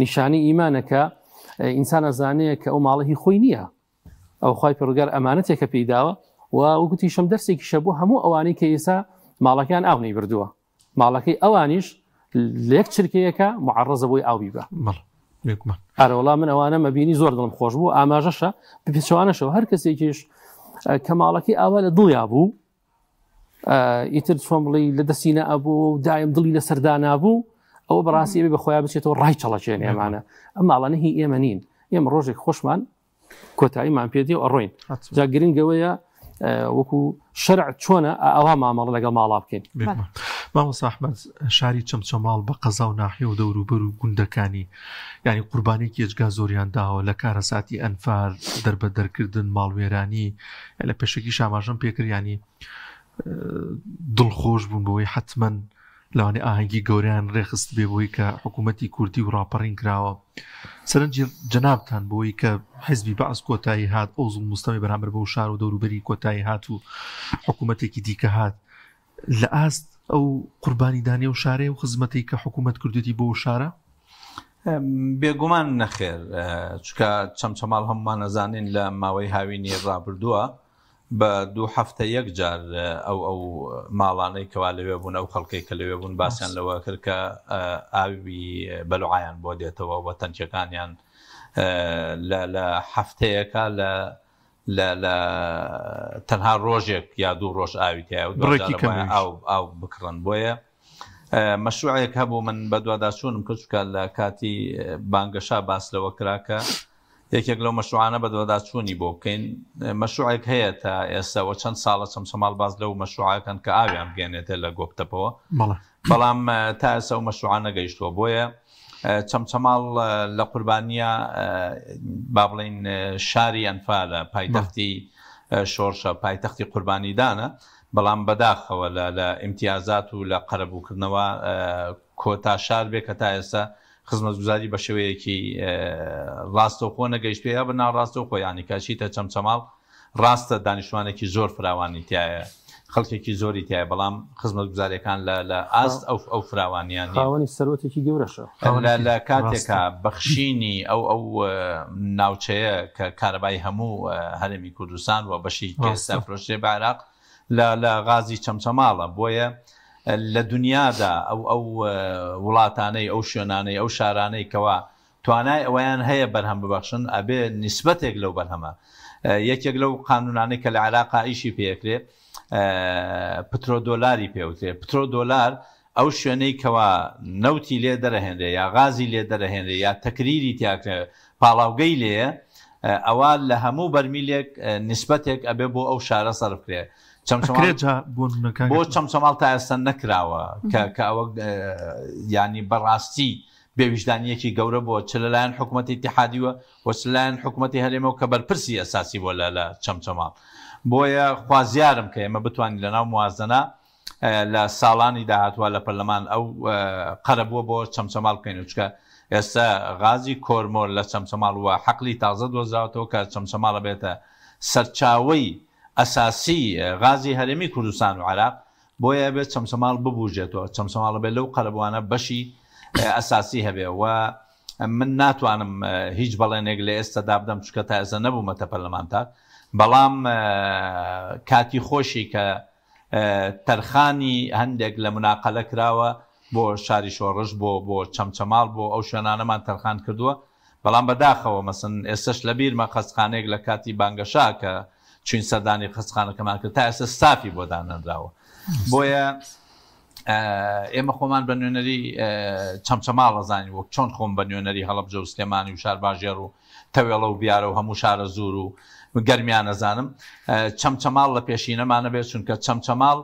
نیشانی ئیمانە کە ئینسان ئەزانەیە کە ئەو ماڵی خۆی نییە ئەو خوای پەروەردگار ئەمانەتێکە پێیداوە و وەکوتی شەم دەرسێکی شەبوو هەموو ئەوانەی کە ئێستا ماڵەکان ئاو نەی بردووە ماڵەکەی ئەوانیش لە یەک چرکەیەکە معڕەزە بۆی ئاوی بە ئارەوەڵام من ئەوانە مەبینی زۆر دڵم خۆش بوو ئاماژەشە پێچەوانەشەوە هەر کەسێکیش کە ماڵەکەی ئاوا لە دڵیا بوو ئیتر چۆن بڵی لە دەسینە ئەبوو دایم دڵی لە سەردانابوو ئەوە بەڕاستی بە خۆیان بچێتەوە ڕای چەڵەچێنێ ئەمانە ئەم ماڵانە هی ئێمە نین ئێمە ڕۆژێک خۆشمان کۆتاییمان پێدی و ئەڕۆین جا گرنگەوەیە وەکو شەرع چۆنە ئەوها مامەڵ لەگەڵ ماڵا بکەین. مامۆستا ئەحمەد شاری چەمچەماڵ بە قەزا و ناحیە و دەوروبەر و گوندەکانی ینی قوربانێکی ئێجگا زۆریان داوە لە کارەساتی ئەنفال دەربەدەرکردن ماڵوێرانی لە پێشەکی شاماژەم پێکرد ینی دڵخۆش بوون بەوەی حتمما لەوانێ ئاهەنگی گەوریان ڕێخست بێ بۆی کە حکوومەتی کوردی و ڕاپەڕین کراوە سەرنجی جەنابتان بۆی کە حیزبی بەعز کۆتایی هات ئەو زوڵ مستەمی بەرامبەر بەو شار و دەوروبەری کۆتایی هات و حکوومەتێکی دیکە هات لە ئاست ئەو قوربانی دانێ و شارێ و خزمەتی کە حکوومەت کردوێتی بۆ شارە بێگومان نەخێر چکە چەمچەماڵ هەمومان نەزانین لە ماوەی هاوینی ڕابردووە بە 2 هەفتە یەکجار ئەو ماڵانەی کەوا لەوێ بوون ئەو خەڵکەی کە لەوێ بوون باسییان لەوە کرد کە ئاوی بەلوعایان بۆ دێتەوە بە تەنکیەکانیان لە هەفتەیەکە لە تەنها ڕۆژێک یا 2 ڕۆژ ئاویتیە ئاو بکڕن بۆیە مەشروعێک هەبوو من بە دوواداچوونم کردکە لە کاتی بانگەشا باس لەوە کراکە یەکێک لەو مەشروعانە بە دوواداچوونی بۆ بکەین مەشروعێک هەیە تا ئێستاوە چەند ساڵە چەمچەماڵ باز لەو مەشروعەکەن کە ئاویان بگەێنێتێ لە گۆپتەپەوە بەڵام تا ئێستا و مەشروعانە گەیشتووە بۆیە چەمچەماڵ لە قوربانیە با بڵین شاری ئەنفالە پایتەختی شۆرشە پایتەختی قوربانیدانە بەڵام بەداخەوە لە ئیمتیازات و لە قەرەبووکردنەوە کۆتا شار بێ کە تا ئێستا خزمەتگوزاری بە شێوەیەکی ڕاستەوخۆ نەگەیشتوێ یا بە ناڕاستەوخۆ ینی کاشیتە چەمچەماڵ ڕاستە دانیشتوانێکی زۆر فراوانی تایە خەڵکێکی زۆری تایە بەڵام خزمەتگوزاریەکان لە ئاست ئەو فراوانیان خاوەنی سەرۆتێکی گەورەشە لە کاتێکە بەخشینی ئەو ناوچەیە کە کارەبای هەموو هەرێمی کوردستان و بەشی ئێستا فرۆشتێ بە عێراق لە غازی چەمچەماڵە بۆیە لە دنیادا ئەو وڵاتانەی ئەو شوێنانەی ئەو شارانەی کەوا توانای ئەویان هەیە بەرهەم ببەخشن ئەبێ نیسبەتێک لەو بەرهەمە یەکێک لەو قانونانەی کە لە عێراقا ئیشی پێکرێ پترۆدۆلاری پێوترێ پترۆدۆلار ئەو شوێنەی کەوا نەوتی لێ دەرەهێنرێ یا غازی لێ دەرەهێنرێ یا تەکریری تیاکرێ پاڵاوگەی لێە ئەوە لە هەموو بەرمیلێک نیسبەتێک ئەبێ بۆ ئەو شارە سەرف کرێ بۆ چەمچەماڵ تا ئێستا نەکراوە کە ئەوە ینی بەڕاستی بێویژدانیەکی گەورە بۆ چ لەلایەن حکوومەتی اتحادیوە و چ لەلایەن حکوومەتی هەرێمەوە کە بەرپرسی ئەساسی بۆ لە چەمچەماڵ بۆیە خوازیارم کە ئێمە بتوانین لەناو موازنە لە ساڵانی داهاتوە لە پەرلەمان ئەو قەرەبووە بۆ چەمچەماڵ بکەین چکە ئێستا غازی کۆرمۆر لە چەمچەماڵ وە حەقلی تازە دۆزراوەتەوە کە چەمچەماڵە بێتە سەرچاوەی ئەساسی غازی هەرێمی کوردستان و عێراق بۆیە بێت چەمچەماڵ ببوژێتەوە چەمچەماڵە بێت لەو قەرەبوانە بەشی ئەساسی هەبێ و من ناتوانم هیچ بەڵێنێک لە ئێستا دابدەم چکە تا ئێستا نەبوومەتە پەرلەمانتار بەڵام کاتی خۆشی کە تەرخانی هەندێک لە مناقەلە کراوە بۆ شاری شۆڕش بۆ چەمچەماڵ بۆ ئەو شوێنانەمان تەرخان کردووە بەڵام بەداخەوە مەسن ئێستش لە بیرمە خەستخانەیەک لە کاتی بانگەشا کە چین سەردانی خستخانەکەمان کرد تا ئێستا ستافی بۆ دانەنراوە بۆیە ئێمە خۆمان بە نوێنەری چەمچەماڵ ئەزانین وەک چۆن خۆم بە نوێنەری هەڵەبجە و سلێمانی و شار باژێر و تەوێڵە و بیارە و هەموو شارە زور و گەرمیان ئەزانم چەمچەماڵ لە پێشینەمانە بێت چونکە چەمچەماڵ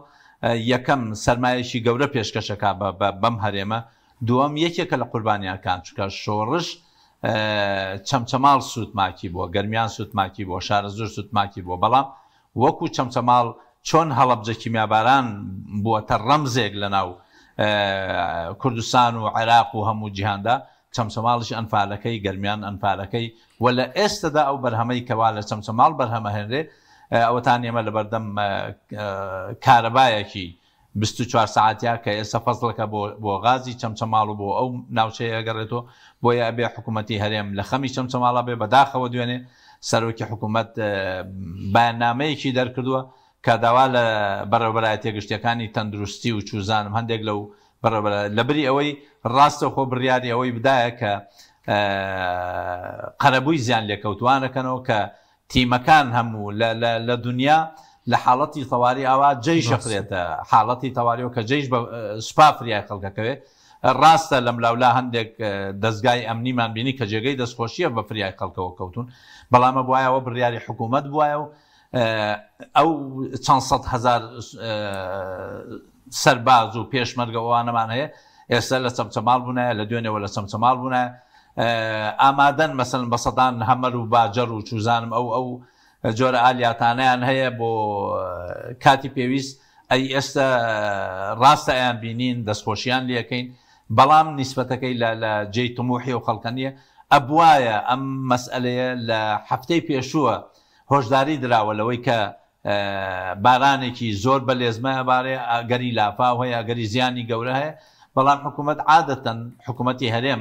یەکەم سەرمایەکی گەورە پێشکەشەکە بەم هەرێمە دووەم یەکێکە لە قوربانیەکان چونکە شۆڕش چەمچەماڵ سوودماکی بووە گەرمیان سوودماکی بۆ شارە زۆر سوودماکی بۆ بەڵام وەکو چەمچەماڵ چۆن هەڵەبجە کیمیاباران بووەتە ڕەمزێک لە ناو کوردستان و عێراق و هەموو جیهاندا چەمچەماڵش ئەنفالەکەی گەرمیان ئەنفالەکەی و لە ئێستادا ئەو بەرهەمەی کەوا لە چەمچەماڵ بەرهەمە هێنرێ ئەوەتان ئێمە لە بەردەم کارەبایەکی 24 ساعتیا کە ئێستا فەزڵەکە بۆ غازی چەمچەماڵ و بۆ ئەو ناوچەیە گەڕێتەوە بۆیە ئەبێ حکوومەتی هەرێم لە خەمی چەمچەماڵە بێ بەداخەوە دوێنێ سەرۆکی حکوومەت بەیاننامەیەکی دەرکردووە کە داوا لە بەڕێوەبەرایەتیە گشتیەکانی تەندروستی و چوزانم هەندێک لەو لەبری ئەوەی ڕاستەوخۆ بڕیاری ئەوەی بدایە کە قەرەبووی زیان لێکەوتوانەکەنەوە کە تیمەکان هەموو لە دنیا لە حاڵەتی تەواری ئاوا جێی شەقرێتە حاڵەتی تەواریەوە کە جێش سوپا فریای خەڵکەکەوێ ڕاستە لەم لاولا هەندێک دەستگای ئەمنیمان بینی کە جێگەی دەستخۆشیە بە فریای خەڵکەوە کەوتون بەڵامە بواایەوە بڕیاری حکوومەت بواە و ئەو چەند سەد هەزار سەرباز و پێشمەرگەوانەمان هەیە ئێستا لە چەمچەماڵ بوونایە لە دوێنێەوە لە چەمچەماڵ بوونە ئامادەن مەسەن بە سەدان هەمەر و باجەر و چوزانم ئەو جۆرە ئالیاتانیان هەیە بۆ کاتی پێویست ئەی ئێستا ڕاستە ئەیان بینین دەستخۆشیان لەکەین بەڵام نیسبەتەکەی لە جێی تموحی و خەڵکەنیە ئەبوایە ئەم مەسئلەیە لە هەفتەی پێشووە هۆشداری دراوە لەوەی کە بارانێکی زۆر بە لێزمە ئەبارێ ئەگەری لافاو هەیە ئەگەری زیانی گەورە هەیە بەڵام حکوومەت عادەتەن حکوومەتی هەرێم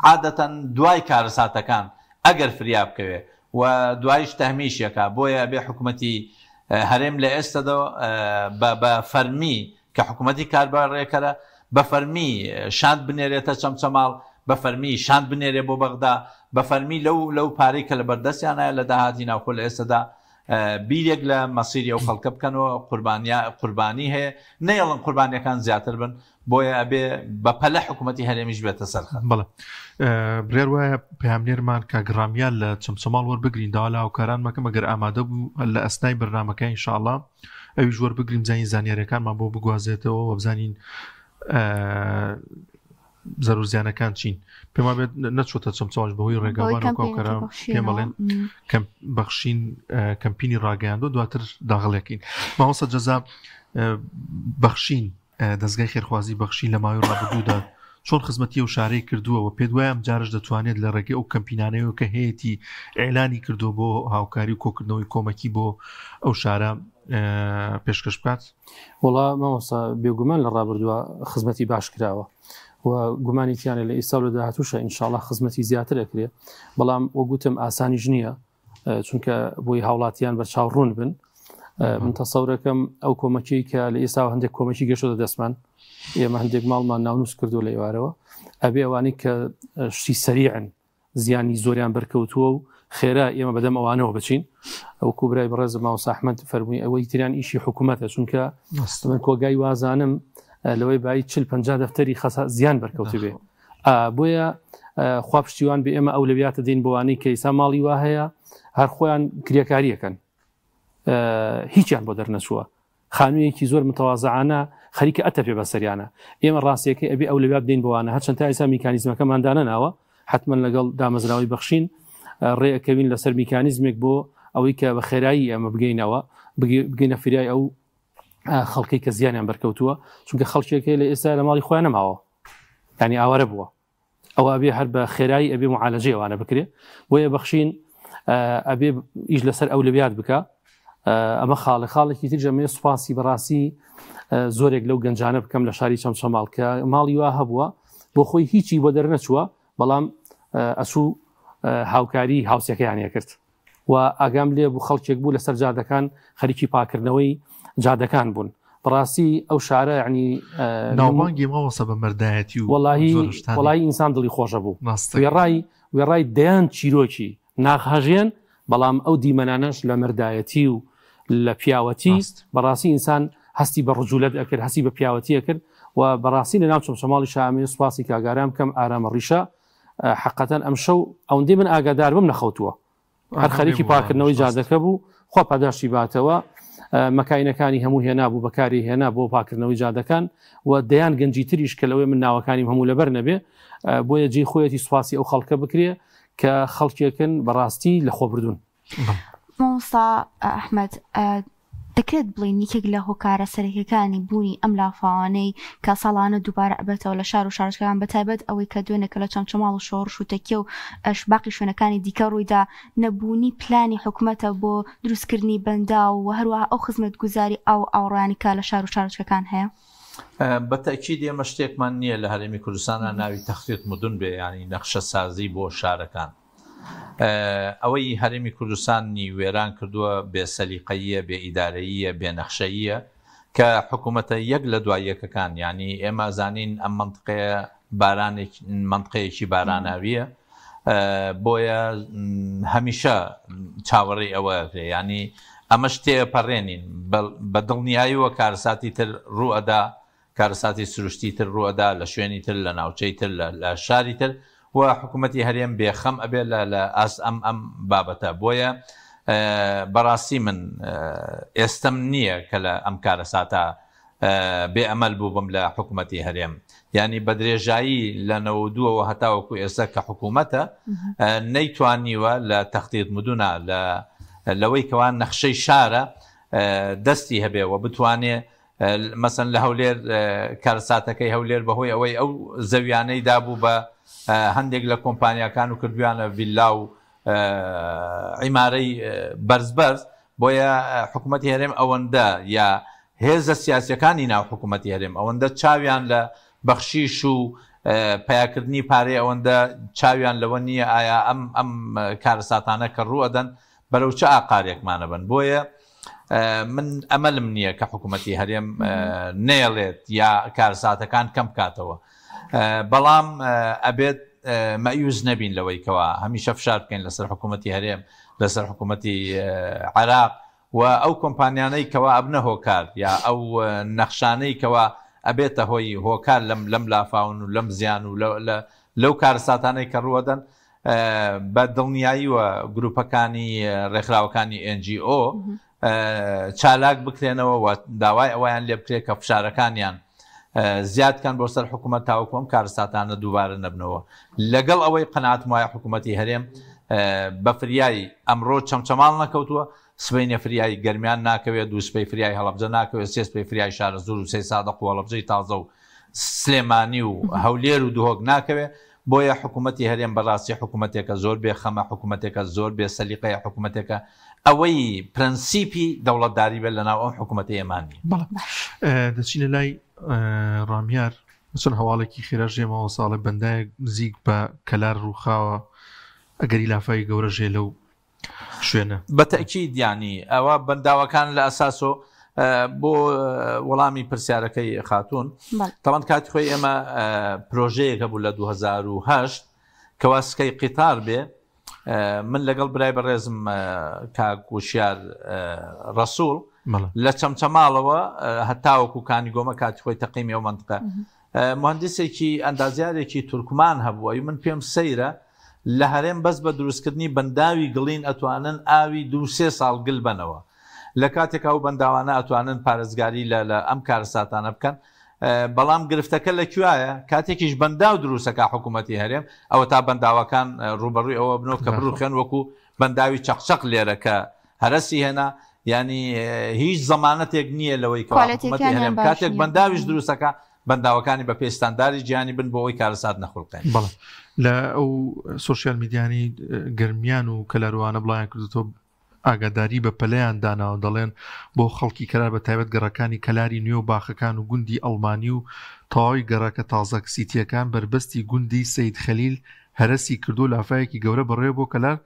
عادەتەن دوای کارەساتەکان ئەگەر فریا بکەوێ و دوایش تەهمیشیەکە بۆیە بێ حکوومەتی هەرێم لە ئێستادا بە فەرمی کە حکوومەتی کاربارڕێکەرە بە فەرمی شاند بنێرێتە چەمچەماڵ بە فەرمی شاند بنێرێ بۆ بەغدا بە فەرمی لەو پارەی کە لە بەردەستیانە لە داهاتی ناوخۆ لە ئێستادا بیرێک لە مەسیری ئەو خەڵکە بکەنەوە قوربانی هەیە نەیەڵن قوربانیەکان زیاتر بن بۆیە ئەبێ بە پەلە حکوومەتی هەرێمیش بێتە سەرخە بڵێ برێر وایە پەیامنێرمان کە گڕامیان لە چەمچەماڵ وەربگرین داوا لە هاوکاران مەکەم ئەگەر ئامادە بوو لە ئەسنای بەرنامەکە ئینشاءڵڵا ئەویش وەربگرین زانی زانیاریەکانمان بۆ بگوازێتەوە و بزانین زەرورزیانەکان چین پێما بێت نەچۆتە چەمچەماڵ بەهۆی ڕێگاوان و کاوکەران پێم بڵێن بەخشین کەمپینی ڕاگەیاندۆ دواتر داغڵێکین ماوەسە جەزا بەخشین دەستگای خێرخوازی بەخشین لە ماوەی ڕابردوودا چۆن خزمەتی و شارەی کردووە و پێ دوایە ئەم جارش دەتوانێت لە ڕێگەی ئەو کەمپینانەوە کە هەیەی ئێعلانی کردو بۆ هاوکاری و کۆکردنەوەی کۆمەکی بۆ ئەو شارە پێشکەش بکات وڵا مامۆستا بێگومان لە ڕابردووە خزمەتی باش کراوە و گومانیتیانە لە ئێستا لە داهاتووشە ئینشاءڵڵا خزمەتی زیاتر ئەکرێ بەڵام وەگوتم ئاسانیش نییە چونکە بۆی هاوڵاتیان بەرچاو ڕوون بن من تەسەورەکەم ئەو کۆمەکی کە لە ئێستا هەندێک کۆمەکی گەشتۆ دەستمان ئێمە هەندێک ماڵمان ناونووس کردو لە ئێوارەوە ئەبێ ئەوانی کە شتی سەریعن زیانی زۆریان بەرکەوتووە و خێرا ئێمە بەدەم ئەوانەوە بچین ئەو کوبرای بەڕێزم ماوەسا ئەحمەد فەرمووی ئەوەی تریان ئیشی حکوومەتە چونکە من کۆگای وازانم لەوەی بای 40-50 دەفتەری زیان بەرکەوتو بێ بۆیە خوا پشتیوان بێ ئێمە ئەو لەویاتە دێن بۆوانەی کە ئێستا ماڵی وا هەیە هەر خۆیان کریەکاریەکەن هیچیان بۆ دەرنەچووە خانوویەکی زۆر متەوازعانە خەریکە ئەتەپێ بەسەریانە ئێمە ڕاستیەکەی ئەبێ ئەو لەویات دێن بۆوانە هەرچەند تا ئێستا میکانیزمەکەماندانە ناوە حتمما لەگەڵ دامەزراوی بەخشین ڕێەکەوین لەسەر میکانیزمێک بۆ ئەوەی کە بە خێرایی ئەمە بگەینەوە بگەینە فریای ئەو خەڵکی کە زیانیان بەرکەوتووە چونکە خەڵکێکی لە ئێستا لە ماڵی خۆیان نەماوە ینی ئاوارە بووە ئەوە ئەبێ هەر بە خێرایی ئەبێ معالەجەی ئەوانە بکرێ بۆیە بەخشین ئەبێ ئیش لەسەر ئەو لەویات بکە ئەمە خاڵێکی تر ژەمێ سوپاسی بەڕاستی زۆرێک لەو گەنجانە بکەم لە شاری چەمچەماڵ کە ماڵی وا هەبووە بۆ خۆی هیچی بۆ دەرنەچووە بەڵام ئەسوو هاوکاری هاوسەکەیانە کرد و ئاگام لێ بوو خەڵکێک بوو لەسەر جادەکان خەریکی پاکردنەوەی جادەکان بوون بەڕاستی ئەو شارە ینی ناوبانگی ماوەسە بە مەردایەتی و وەڵی ئینسان دڵی خۆشە بوو وێڕای دەیان چیرۆکی ناخهژێن بەڵام ئەو دیمەنانەش لە مەردایەتی و لە پیاوەتی بەڕاستی ئینسان هەستی بە ڕجولەت ئەکرد هەستی بە پیاوەتیە کرد و بەڕاستی لە ناو چەمچەماڵی شامێ سوپاسی کاگاران بکەم ئارامە ڕیشە حقەتەن ئەمشەو ئەوەندەی من ئاگادار بم نەخەوتووە هەر خەریکی پاکردنەوەی جادەکە بوو خوا پاداشتی باتەوە مەکاینەکانی هەموو هێنا بوو بەکاری هێنا بۆ پاکردنەوەی جادەکان و دەیان گەنجی تریش کە لەوەی من ناوەکانیم هەموو لەبەر نەبێ بۆیە جێی خۆیەتی سوپاسی ئەو خەڵکە بکرێ کە خەڵکێکن بەڕاستی لە خۆ بردوون. مامۆستا ئەحمەد دەکرێت بڵین یەکێک لە هۆکارە سەرەکیەکانی بوونی ئەم لافاوانەی کە ساڵانە دووبارە ئەبێتەوە لە شار و شارچکەکان بەتایبەت ئەوەی کە دوێنێکە لە چەمچەماڵ و شۆڕش و تەکیە و باقی شوێنەکانی دیکە ڕوویدا نەبوونی پلانی حکوومەتە بۆ دروستکردنی بەندا و هەروەها ئەو خزمەت گوزاری ئەو ئاوڕانی کە لە شار و شارچکەکان هەیە بەتەکید ئێمە شتێکمان نییە لە هەرێمی کوردستانە ناوی تەخفیت مدن بێ ینی نەخشە سازی بۆ شارەکان ئەوەی هەرێمی کوردستانی وێران کردووە بێسەلیقەیە بێ ئیدارەیە بێ نەخشەیە کە حکوومەتە یەک لە دوای یەکەکان ینی ئێمە زانین ئەم منطقەیە منطقەیەکی باراناویە بۆیە هەمیشە چاوەڕێی ئەوە ینی ئەمەش تێپەڕێنین بە دڵنیاییەوە کارساتی تر ڕوئەدا کارساتی سروشتی تر ڕوئەدا لە شوێنی تر لە ناوچەی تر لە شاری تر و حکوومەتی هەرێم بێخەم ئەبێ لە ئاس ئەم بابەتە بۆیە بەڕاستی من ئێستم نییە کە لە ئەم کارەساتە بێئەمەل بوو بم لە حکوومەتی هەرێم ینی بە درێژایی لە 92ەوە هەتاوەکو ئێستا کە حکوومەتە نەیتوانیوە لە تەختیت مدونە لەوەی کەوان نەخشەی شارە دەستی هەبێەوە بتوانێ مەسن لە هەولێر کارساتەکەی هەولێر بەهۆی ئەوەی ئەو زەویانەی دابوو بە هەندێک لە کۆمپانیەکان و کردویانە ڤیلا و عیمارەی بەرز بۆیە حکوومەتی هەرێم ئەوەندە یا هێزە سیاسەکانی ناو حکوومەتی هەرێم ئەوەندە چاویان لە بەخشیش و پیاکردنی پارەی ئەوەندە چاویان لەوە نییە ئایا ئەم کارەساتانە کە ڕوئەدەن بەرەو چه ئاقارێکمانە بن بۆیە من ئەمەلم نییە کە حکوومەتی هەرێم نێڵێت یا کارساتەکان کەم بکاتەوە بەڵام ئەبێت مەیوز نەبین لەوەی کەوا هەمیشە فشار بکەین لەسەر حکوومەتی هەرێم لەسەر حکوومەتی عێراق و ئەو کۆمپانیانەی کەوا ئەبنە هۆکار یا ئەو نەخشانەی کەوا ئەبێتە هۆی هۆکار لەم لافاون و لەم زیان و لەو کارساتانەی کە ڕوەدەن بە دڵنیاییوە گروپەکانی ڕێکخراوەکانی NGO چالاک بکرێنەوە و داوای ئەویان لێ بکرێت کە فشارەکانیان زیادکەن بۆ سەر حکوومەت تاوەکۆم کارساتانە دووبارە نەبنەوە لەگەڵ ئەوەی قەناعەتم وایە حکوومەتی هەرێم بە فریایی ئەمڕۆ چەمچەماڵ نەکەوتووە سبەی نەفریایی گەرمیان ناکەوێت دوو سبەی فریای هەڵەبجە ناکەوێت سێ سبەی فریای شارە زۆر و سێ سادەق و هەڵەبجەی تازە و سلێمانی و هەولێر و دوهۆک ناکەوێت بۆیە حکوومەتی هەرێم بەڕاستی حکوومەتێکە زۆر بێخەمە حکوومەتێکە زۆر بێ سەلیقەیە حکوومەتێکە ئەوەی پرەنسیپی دەوڵەتداری بێت لەناو ئەم حکوومەتی ئێمانی دەچینە لای ڕامیار چۆن هەواڵێکی خێراژێمەوە ساڵی بەندایە نزیک بە کەلار ڕووخاوە ئەگەری لافای گەورە ژێ لەو شوێنە بەتەکید ینی ئەوە بەنداوەکان لە ئەساسۆ بۆ وەڵامی پرسیارەکەی خاتون تاوان کاتی خۆی ئێمە پرۆژەیەکە بوو لە 2010 کەواسکەی قیتار بێ من لەگەڵ برای بەڕێزم کاگوشیار ڕەسوول لە چەمچەماڵەوە هەتاوەکو کانی گۆمە کاتی خۆی تەقیمی ئەو منطقە مهندسێکی ئەندازیارێکی تورکمان هەبووە من پێم سەیرە لە هەرێم بەس بە دروستکردنی بەنداوی گڵین ئەتوانن ئاوی 2-3 ساڵ گل بنەوە لە کاتێکا و بەنداوانە ئەتوانن پارێزگاری لە ئەم کارەساتانە بکەن بەڵام گرفتەکە لەکوایە کاتێکیش بەنداو دروستەکە حکوومەتی هەرێم ئەوە تا بەنداوەکان ڕوبەڕووی ئەوە بنەوە کە بڕوخێن وەکو بەنداوی چەقچەق لێرەکە هەرەسی هێنا ینی هیچ زەمانەتێک نییە لەوەی حکوومەتی هەرێم کاتێک بەنداویش دروستەکە بەنداوەکانی بە پێستانداری گیانی بن بۆ ئەوی کارەسات نەخڵقێن لە ئەو سوۆسیال میدیانی گەرمیان و کەلاروانە بڵایان کردوتۆ ئاگاداری بە پەلەیان داناوە دەڵێن بۆ خەڵکی کەلار بە تایبەت گەڕەکانی کەلاری نوێ و باخەکان و گوندی ئەڵمانی و تەواوی گەڕەکە تازە سیتیەکان بربەستی گوندی سەید خەلیل هەرەسی کردو لافایەکی گەورە بەڕێ بۆ کەلار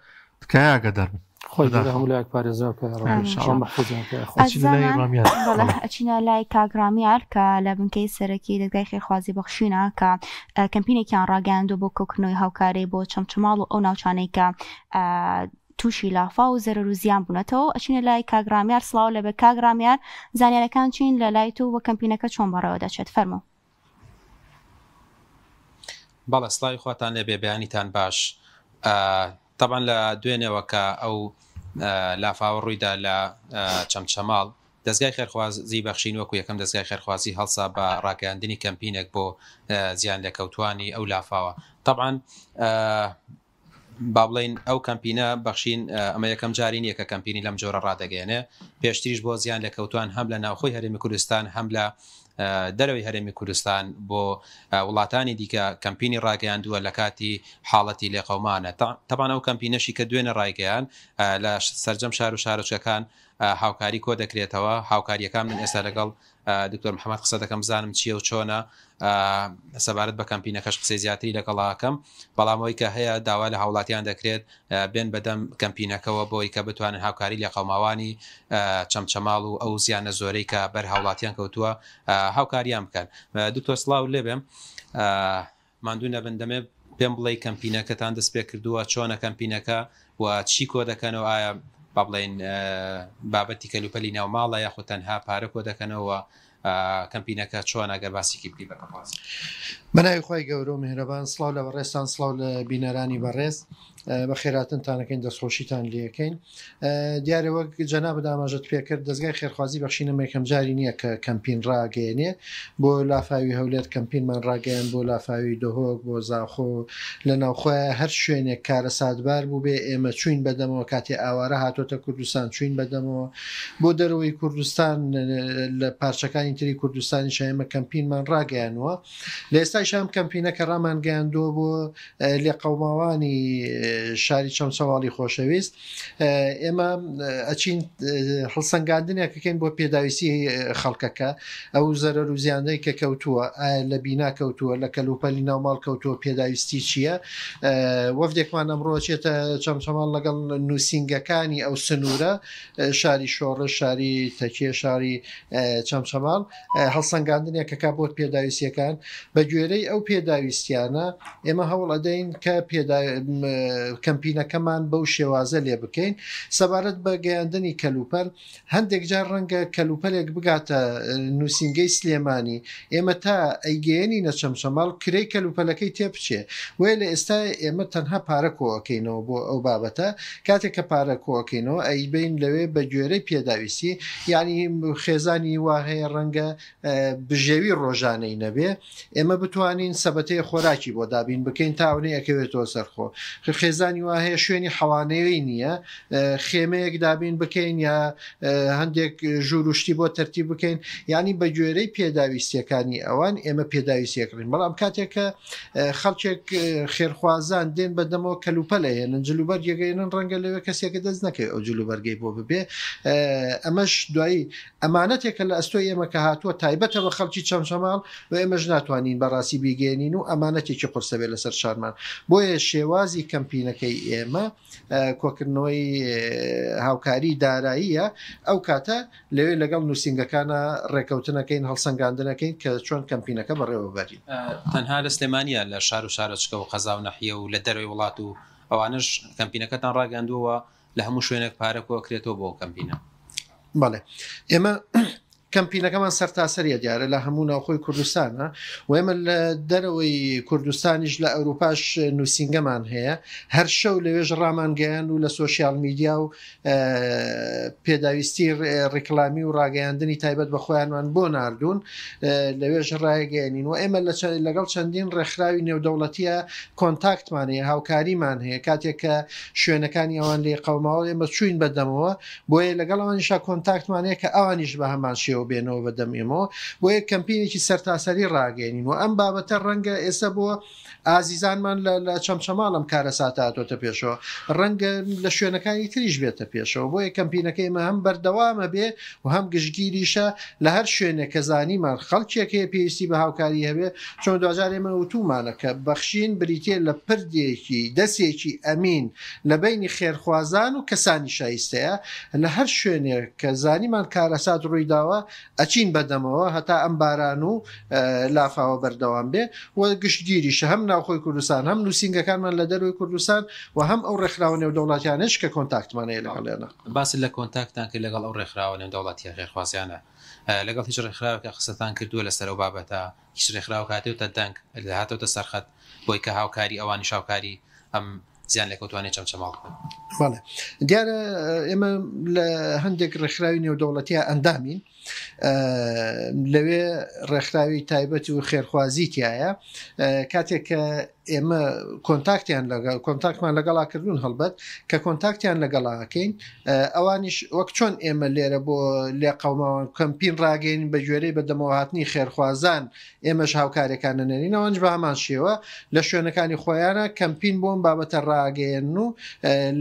تکای ئاگادار بن ئەچینە لای کاگرامیار کە لە بنکەی سەرەکی دەرگای خێرخوازی بەخشینە کە کەمپینێکیان ڕاگەاندوو بۆ کۆکردنەوەی هاوکاری بۆ چەمچەماڵ و ئەو ناوچانەی کە تووشی لافا و زەرەر و زیان بوونەتەوە ئەچینە لای کاگرامیار سڵاو لەبێ کاگرامیار زانیارەکان چین لە لای تو وە کەمپینەکە چۆن بەڕێوە دەچێت فەرمو بەڵێ سڵاوی خواتان لێ بێ بەیانیتان باش طبعا لە دوێنێەوە کە ئەو لافاوە ڕوویدا لە چەمچەماڵ دەستگای خێرخوازی بەخشین وەکو یەکەم دەستگای خێرخوازی هەڵسا بە ڕاگەاندنی کەمپینێک بۆ زیان لێکەوتوانی ئەو لافاوە طبعا با بڵین ئەو کەمپینە بەخشین ئەمە یەکەم جارین یەکە کەمپینی لەم جۆرە ڕادەگەێنێ پێشتریش بۆ زیان لێکەوتوان هەم لە ناوخۆی هەرێمی کوردستان هەم لە دەرەوەی هەرێمی کوردستان بۆ وڵاتانی دیکە کەمپینی ڕاگەیاندووە لە کاتی حاڵەتی لێقەومانە تەبان ئەو کەمپینەشی کە دوێنە ڕایگەیان لە سەرجەم شار و شارۆچەکان هاوکاری کۆ دەکرێتەوە هاوکاریەکان من ئێستا لەگەڵ دکتۆر محەممەد قسە دەکەم بزانم چییە و چۆنە سەبارەت بە کەمپینەکەش قسەی زیاتری لەگەڵاکەم بەڵامەوەی کە هەیە داوا لە هاوڵاتیان دەکرێت بێن بەدەم کەمپینەکەەوە بۆی کە بتوانن هاوکاری لە قەوماوانی چەمچەماڵ و ئەو زیانە زۆرەی کە بەر هاوڵاتیان کەوتووە هاوکاریان بکەن دکتۆر سڵاو لێبێم ماندوو نەبن دەمێ پێم بڵێ کەمپینەکەتان دەست پێ کردووە چۆنە کەمپینەکە و چی کۆ دەکەنەوە ئایا با بڵێن بابەتی کەلوپەلی ناوماڵە یاخود تەنها پارە کۆ دەکەنەوە کەمپینەکە چۆن ئەگەر باسیکی بکەی بەپاس. بەناوی خۆی گەورە و میهرەبان، سڵاو لە بەڕێستان، سڵاو لە بینەرانی بەڕێز، بە خێراتنتانەکەین، دەستخۆشیتان لەکەین. دیارە وەک جەناب داماژت پێکرد، دەستگای خێرخوازی بەخشینە یەکەم جاری نییە کە کەمپین ڕاگەێنێ بۆ لافاوی هەولێر کەمپینمان ڕاگەیان بۆ لافاوی دۆهۆک بۆ زاخۆ لە ناوخۆیە هەر شوێنێک کارە سادبار بوو بێ ئێمە چوین بەدەمەوە کاتێ ئاوارە هاتۆتە کوردستان چوین بەدەمەوە بۆ دەرەوەی کوردستان لە پارچەکانی تری کوردستانی شایمە کەمپینمان ڕاگەیانەوە. لە ئێستای شام کەمپینەکە ڕامان گەیاندۆ بۆ لێ قەوماوانی شاری چەمچەواڵی خۆشەویست. ئێمە ئەچین هەڵسەنگاندنێکەکەین بۆ پێداویستی خەڵکەکە ئەو زەرەر و زیاندەی کە کەوتووە، ئایا لە بینا کەوتووە، لە کەلوپەلی ناوماڵ کەوتووە، پێداویستی چییە. وەفدێکمان ئەمڕۆ چێتە چەمچەماڵ لەگەڵ نووسینگەکانی ئەو سنوورە، شاری شۆڕش، شاری تەکیە، شاری چەمچەماڵ، هەڵسەنگاندنێکەکە بۆ پێداویستیەکان. بە گوێرەی ئەو پێداویستیانە ئێمە هەوڵ ئەدەین کە کەمپینەکەمان بەو شێوازە لێ بکەین. سەبارەت بە گەیاندنی کەلوپەل، هەندێک جار ڕەنگە کەلوپەلێک بگاتە نووسینگەی سلێمانی، ئێمە تا ئەیگەێنی نەچەمچەماڵ کرەی کەلوپەلەکەی تێپچێ، وێ لە ئێستا ئێمە تەنها پارە کۆەکەینەوە بۆ ئەو بابەتە. کاتێک کە پارە کۆەکەینەوە ئەیبین لەوێ بە گوێرەی پێداویستی، یعنی خێزانی وا هەیە ڕەنگە بژێوی ڕۆژانەی نەبێ، ئێمە بتوانین سەبەتەیە خۆراکی بۆ دابین بکەین تاونەی ئەکەوێتەوە سەرخۆ. خێزانی وا هەیە شوێنی حەوانەوەی نییە، خێمەیەک دابین بکەین یا هەندێک ژوورشتی بۆ تەرتیب بکەین، ینی بە گوێرەی پێداویستیەکانی ئەوان ئێمە پێداویستیەکڕین. بەڵام کاتێک کە خەڵکێک خێرخوازان دێن بەدەمەوە کەلوپەلە هێنن جلوبەرگێگەێنن، ڕەنگە لەوێ کەسێکە دەست نەکەی ئەو جلوبەرگەی بۆ ببێ. ئەمەش دوایی ئەمانەتێکە لە ئەستۆی ئێمە کە هاتووە تایبەتە بە خەڵکی چەمچەماڵ و ئێمەش ناتوانین بەڕاستی بیگەێنین و ئەمانەتێکی قورسەبێت لەسەر شارمان. بۆیە شێوازی کەمپینەکەی ئێمە کۆکردنەوەی هاوکاری داراییە، ئەو کاتە لەوێ لەگەڵ نووسینگەکانە ڕێکەوتنەکەین، هەڵسەنگاندنەکەین کە چۆن کەمپینەکە بەڕێوەبەری. تەنها لە سلێمانیە لە شار و شارەچکە و قەزا و نەحیە و لە دەروی وڵات و ئەوانش کەمپینەکەتان ڕاگەاندووە لە هەموو شوێنێک پارە کۆکرێتەوە بۆ کەمپینە. بەڵێ ئێمە کەمپینەکەمان سەرتاسەریە دیارە لە هەموو ناوخۆی کوردستانە و ئێمە لە دەرەوەی کوردستانیش لە ئەوروپاش نووسینگەمان هەیە، هەر شەو لەوێژ ڕامانگەیان و لە سۆشیال میدیا و پێداویستی ڕیکلامی و ڕاگەیاندنی تایبەت بە خۆیانوان بۆ ناردوون، لەوێژ ڕایگەێنین و ئێمە لەگەڵ چەندین ڕێکخراوی نێودەوڵەتیە کۆنتاکتمان هەیە، هاوکاریمان هەیە. کاتێک کە شوێنەکانی ئەوان لێ قەوماوە ئێمە چوین بەدەمەوە، بۆیە لەگەڵ ئەوانیشا کۆنتاکتمان هەیە کە ئەوانیش بە هەمان شێوە بێنەوە بەدەمێمەوە، بۆ یەک کەمپینێکی سەرتاسەری ڕاگەێنین و ئەم بابەتە ڕەنگە ئێستا بۆ ئازیزانمان لە چەمچەماڵم کارە ساتاتۆتە پێشەوە، ڕەنگە لە شوێنەکانی تریش بێتە پێشەوە، بۆ یە کەمپینەکەی ئێمە هەم بەردەوامە بێ و هەم گشتگیریشە لە هەر شوێنێک کە زانیمان خەڵکێک هەیە پێویستی بە هاوکاری هەبێ. چۆن دوجار ئێمە وتومانە کە بەخشین بریتێ لە پردێکی دەستێکی ئەمین لە بینی خێرخوازان و کەسانی شایستەیە، لە هەر شوێنێک کە زانیمان کارەسات ڕوویداوە ئەچین بەدەمەوە هەتا ئەم باران و لافاوە بەردەوام بێ و گشتگیریشە هەم ناوخۆی کوردستان، هەم نووسینگەکانمان لە دەروی کوردستان و هەم ئەو ڕێکخراوە نێودەوڵاتیانش کە کۆنتاکتمانەیە لەگەڵێنە. باسی لە کۆنتاکتان کرد لەگەڵ ئەو ڕێکخراوە نێودەوڵەتیە خێرخوازیانە، لەگەڵ هیچ ڕێکخراوێکە قسەتان کردووە لەسەر ئەو بابەتە؟ هیچ ڕێکخراو هاتێتە دەنگ هاتەوتە سەرخەت بۆی کە هاوکاری ئەوانی شاوکاری ئەم زیان لێکەوتوانێت چەمچەماڵ بکەن؟ بەڵێ دیارە ئێمە لە هەندێک ڕێکخراوی نێودەوڵەتیە ئەندامین، لەوێ ڕێکخراوی تایبەتی و خێرخوازی تایە. کاتێک کە ئێمە کۆنتاکتمان لەگەڵا کردوون هەڵبەت کە کۆنتاکتیان لەگەڵاکەین، ئەوانیش وەک چۆن ئێمە لێرە بۆ لێ قەوماوان کەمپین ڕاگەین بە گوێرەی بەدەمەوە هاتنی خێرخوازان، ئێمەش هاوکارێکان نەنێنین، ئەوانش بە هەمان شێوە لە شوێنەکانی خۆیانە کەمپین بۆم بابەتە ڕاگەێن و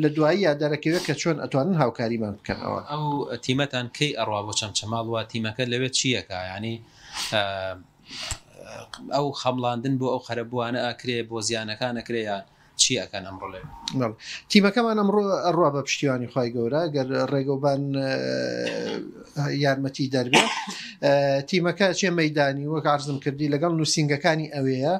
لە دوایی یادەرەکەوێت کە چۆن ئەتوانن هاوکاریمان بکەنەوە. ئەو تیمەتان کەی ئەڕوا بۆ چەمچەماڵ وە تیمەکە لەوێت چیەکە؟ ینی ئەو خەمڵاندن بۆ ئەو خەرەبووانە ئەکرێ بۆ زیانەکان ئەکرێ چی ئەکەن ئەمڕۆ لێ تیمەکەمان ئەمڕۆ ئەڕوا بە پشتیوانی خی گەورە گەر ڕێگەوبان یارمەتی دەربێت تیمەکە چێ مەدانی وەک عرضم کردی لەگەڵ نووسنگەکانی ئەوەیە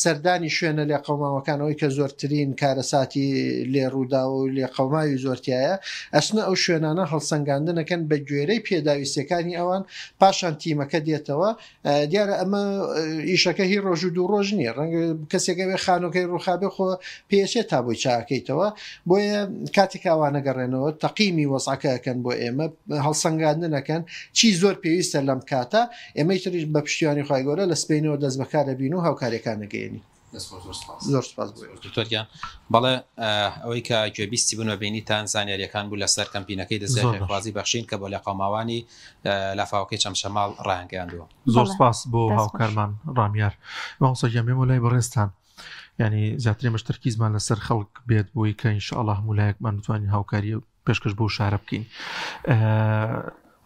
سەردانی شوێنە لێ قەوماوەکانەوەی کە زۆرترین کارەساتی لێ ڕوودا و لێ قەوماوی زۆرتایە ئەسنە ئەو شوێنانە هەڵسەنگاندنەکەن بە گوێرەی پێداویستەکانی ئەوان پاشان تیمەکە دێتەوە دیارە ئەمە ئیشەکە هی ڕۆژ و دوو ڕۆژ نییە ڕەنگە کەسێکەوێ خانۆکەی ڕووخابێ خۆ پێچێت تا بۆی چاکەیتەوە بۆیە کاتێک ئاوانە گەڕێنەوە تەقیمی وەسعەکەکەن بۆ ئێمە هەڵسەنگاندنەکەن چی زۆر پێویستە لەم کاتە ئێمەی تریش بە پشتیوانی خی گەورە لە سپینەوە دەست بەکارە بین و هاوکارەکان نگەێنی زۆر سپاس دکتۆریان بەڵێ ئەوەی کە گوێبیستی بنوە بینیتان زانیاریەکان بوو لەسەر کەمپینەکەی دەستخوازی بەخشین کە بۆ لە قەماوانی لافاوەکەی چەمشەماڵ ڕاهەنگەیاندووە زۆر سپاس بۆ هاوکارمان ڕامیار ماوسەگەمێ وڵای بەڕێستان ینی زیاتری مەشتەرکیزمان لەسەر خەڵک بێت بۆی کە ئینشاءالله هەمولایەکمان بتوانین هاوکاری پێشکەش بۆ شارە بکەین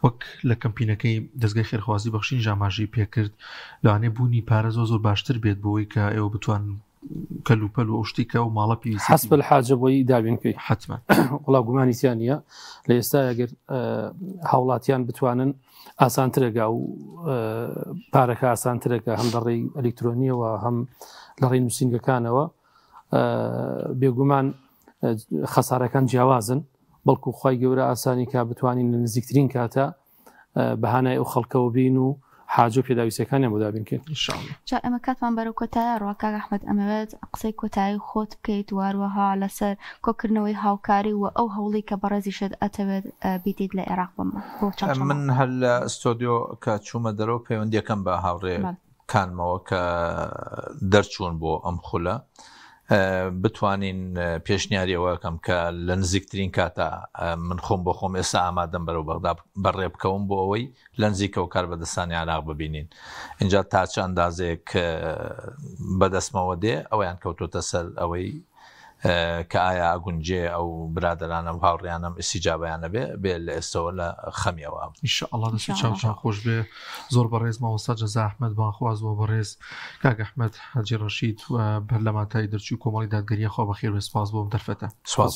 وەک لە کەمپینەکەی دەستگای خێرخوازی بەخشین ژاماژەی پێکرد لەوانێ بوونی پارە زۆر باشتر بێت بۆی کە ئێوە بتوان کەلوپەل و ئەو شتێکە و ماڵە پێویستی حەسب الحاجە بۆی دابینکەی حتما وڵا گومانییان نیە لە ئێستا ئەگەر هاوڵاتیان بتوانن ئاسانترەگا و پارەکە ئاسانترەکە هەم لە ڕێی ئەلکترۆنیەوە هەم لە ڕێی نووسنگەکانەوە بێگومان خەسارەکان جیاوازن بەڵکو خی گەورە ئاسانی کا بتوانین لە نزیکترین کاتە بەهانای ئەو خەڵکەوە بین و حاجە پێداویستەکانیان بۆ دابینکەین جا ئەمە کاتمان بەرەو کۆتایە ڕواکە ئەحمەد ئەمەوێت قسەی کۆتایی خۆت بکەیت واروەها لەسەر کۆکردنەوەی هاوکاری و ئەو هەوڵی کە بەڕێزی شت ئەتەوێت بیدیت لە عێراق بۆ من هەر لە ئستۆدیۆ کە چوومە دەرەوە پەیوەندیەکەم بە هاوڕێکانمەوە کە دەرچوون بۆ ئەم خولە بتوانین پێشنیاریەوەکەم کە لە نزیکترین کاتە من خۆم بۆ خۆم ئێستا ئامادەم بەرەو بەغدا بەڕێ بکەوم بۆ ئەوەی لە نزیکە و کار بەدەستانی عراق ببینین اینجا تا چ ئەندازێک بەدەستمەوە دێ ئەویان کەوتۆتە سەر ئەوەی کە ئایا ئەگونجێ ئەو برادرانە و هاوڕیانم ئیسیجابیانە بێ لە ئێستەوە لە خەمیەوە ئینشاءالله دەستی چاو خۆش بێ زۆر بەڕێز مامۆستا جەزا ئەحمەد بانخوازەوە بەڕێز کاک ئەحمەد حاجی ڕەشید و بەرلەمانتای دەرچوو کۆمەڵی دادگەریە خوا بەخێر و سپاس بۆم دەرفەتە سپاس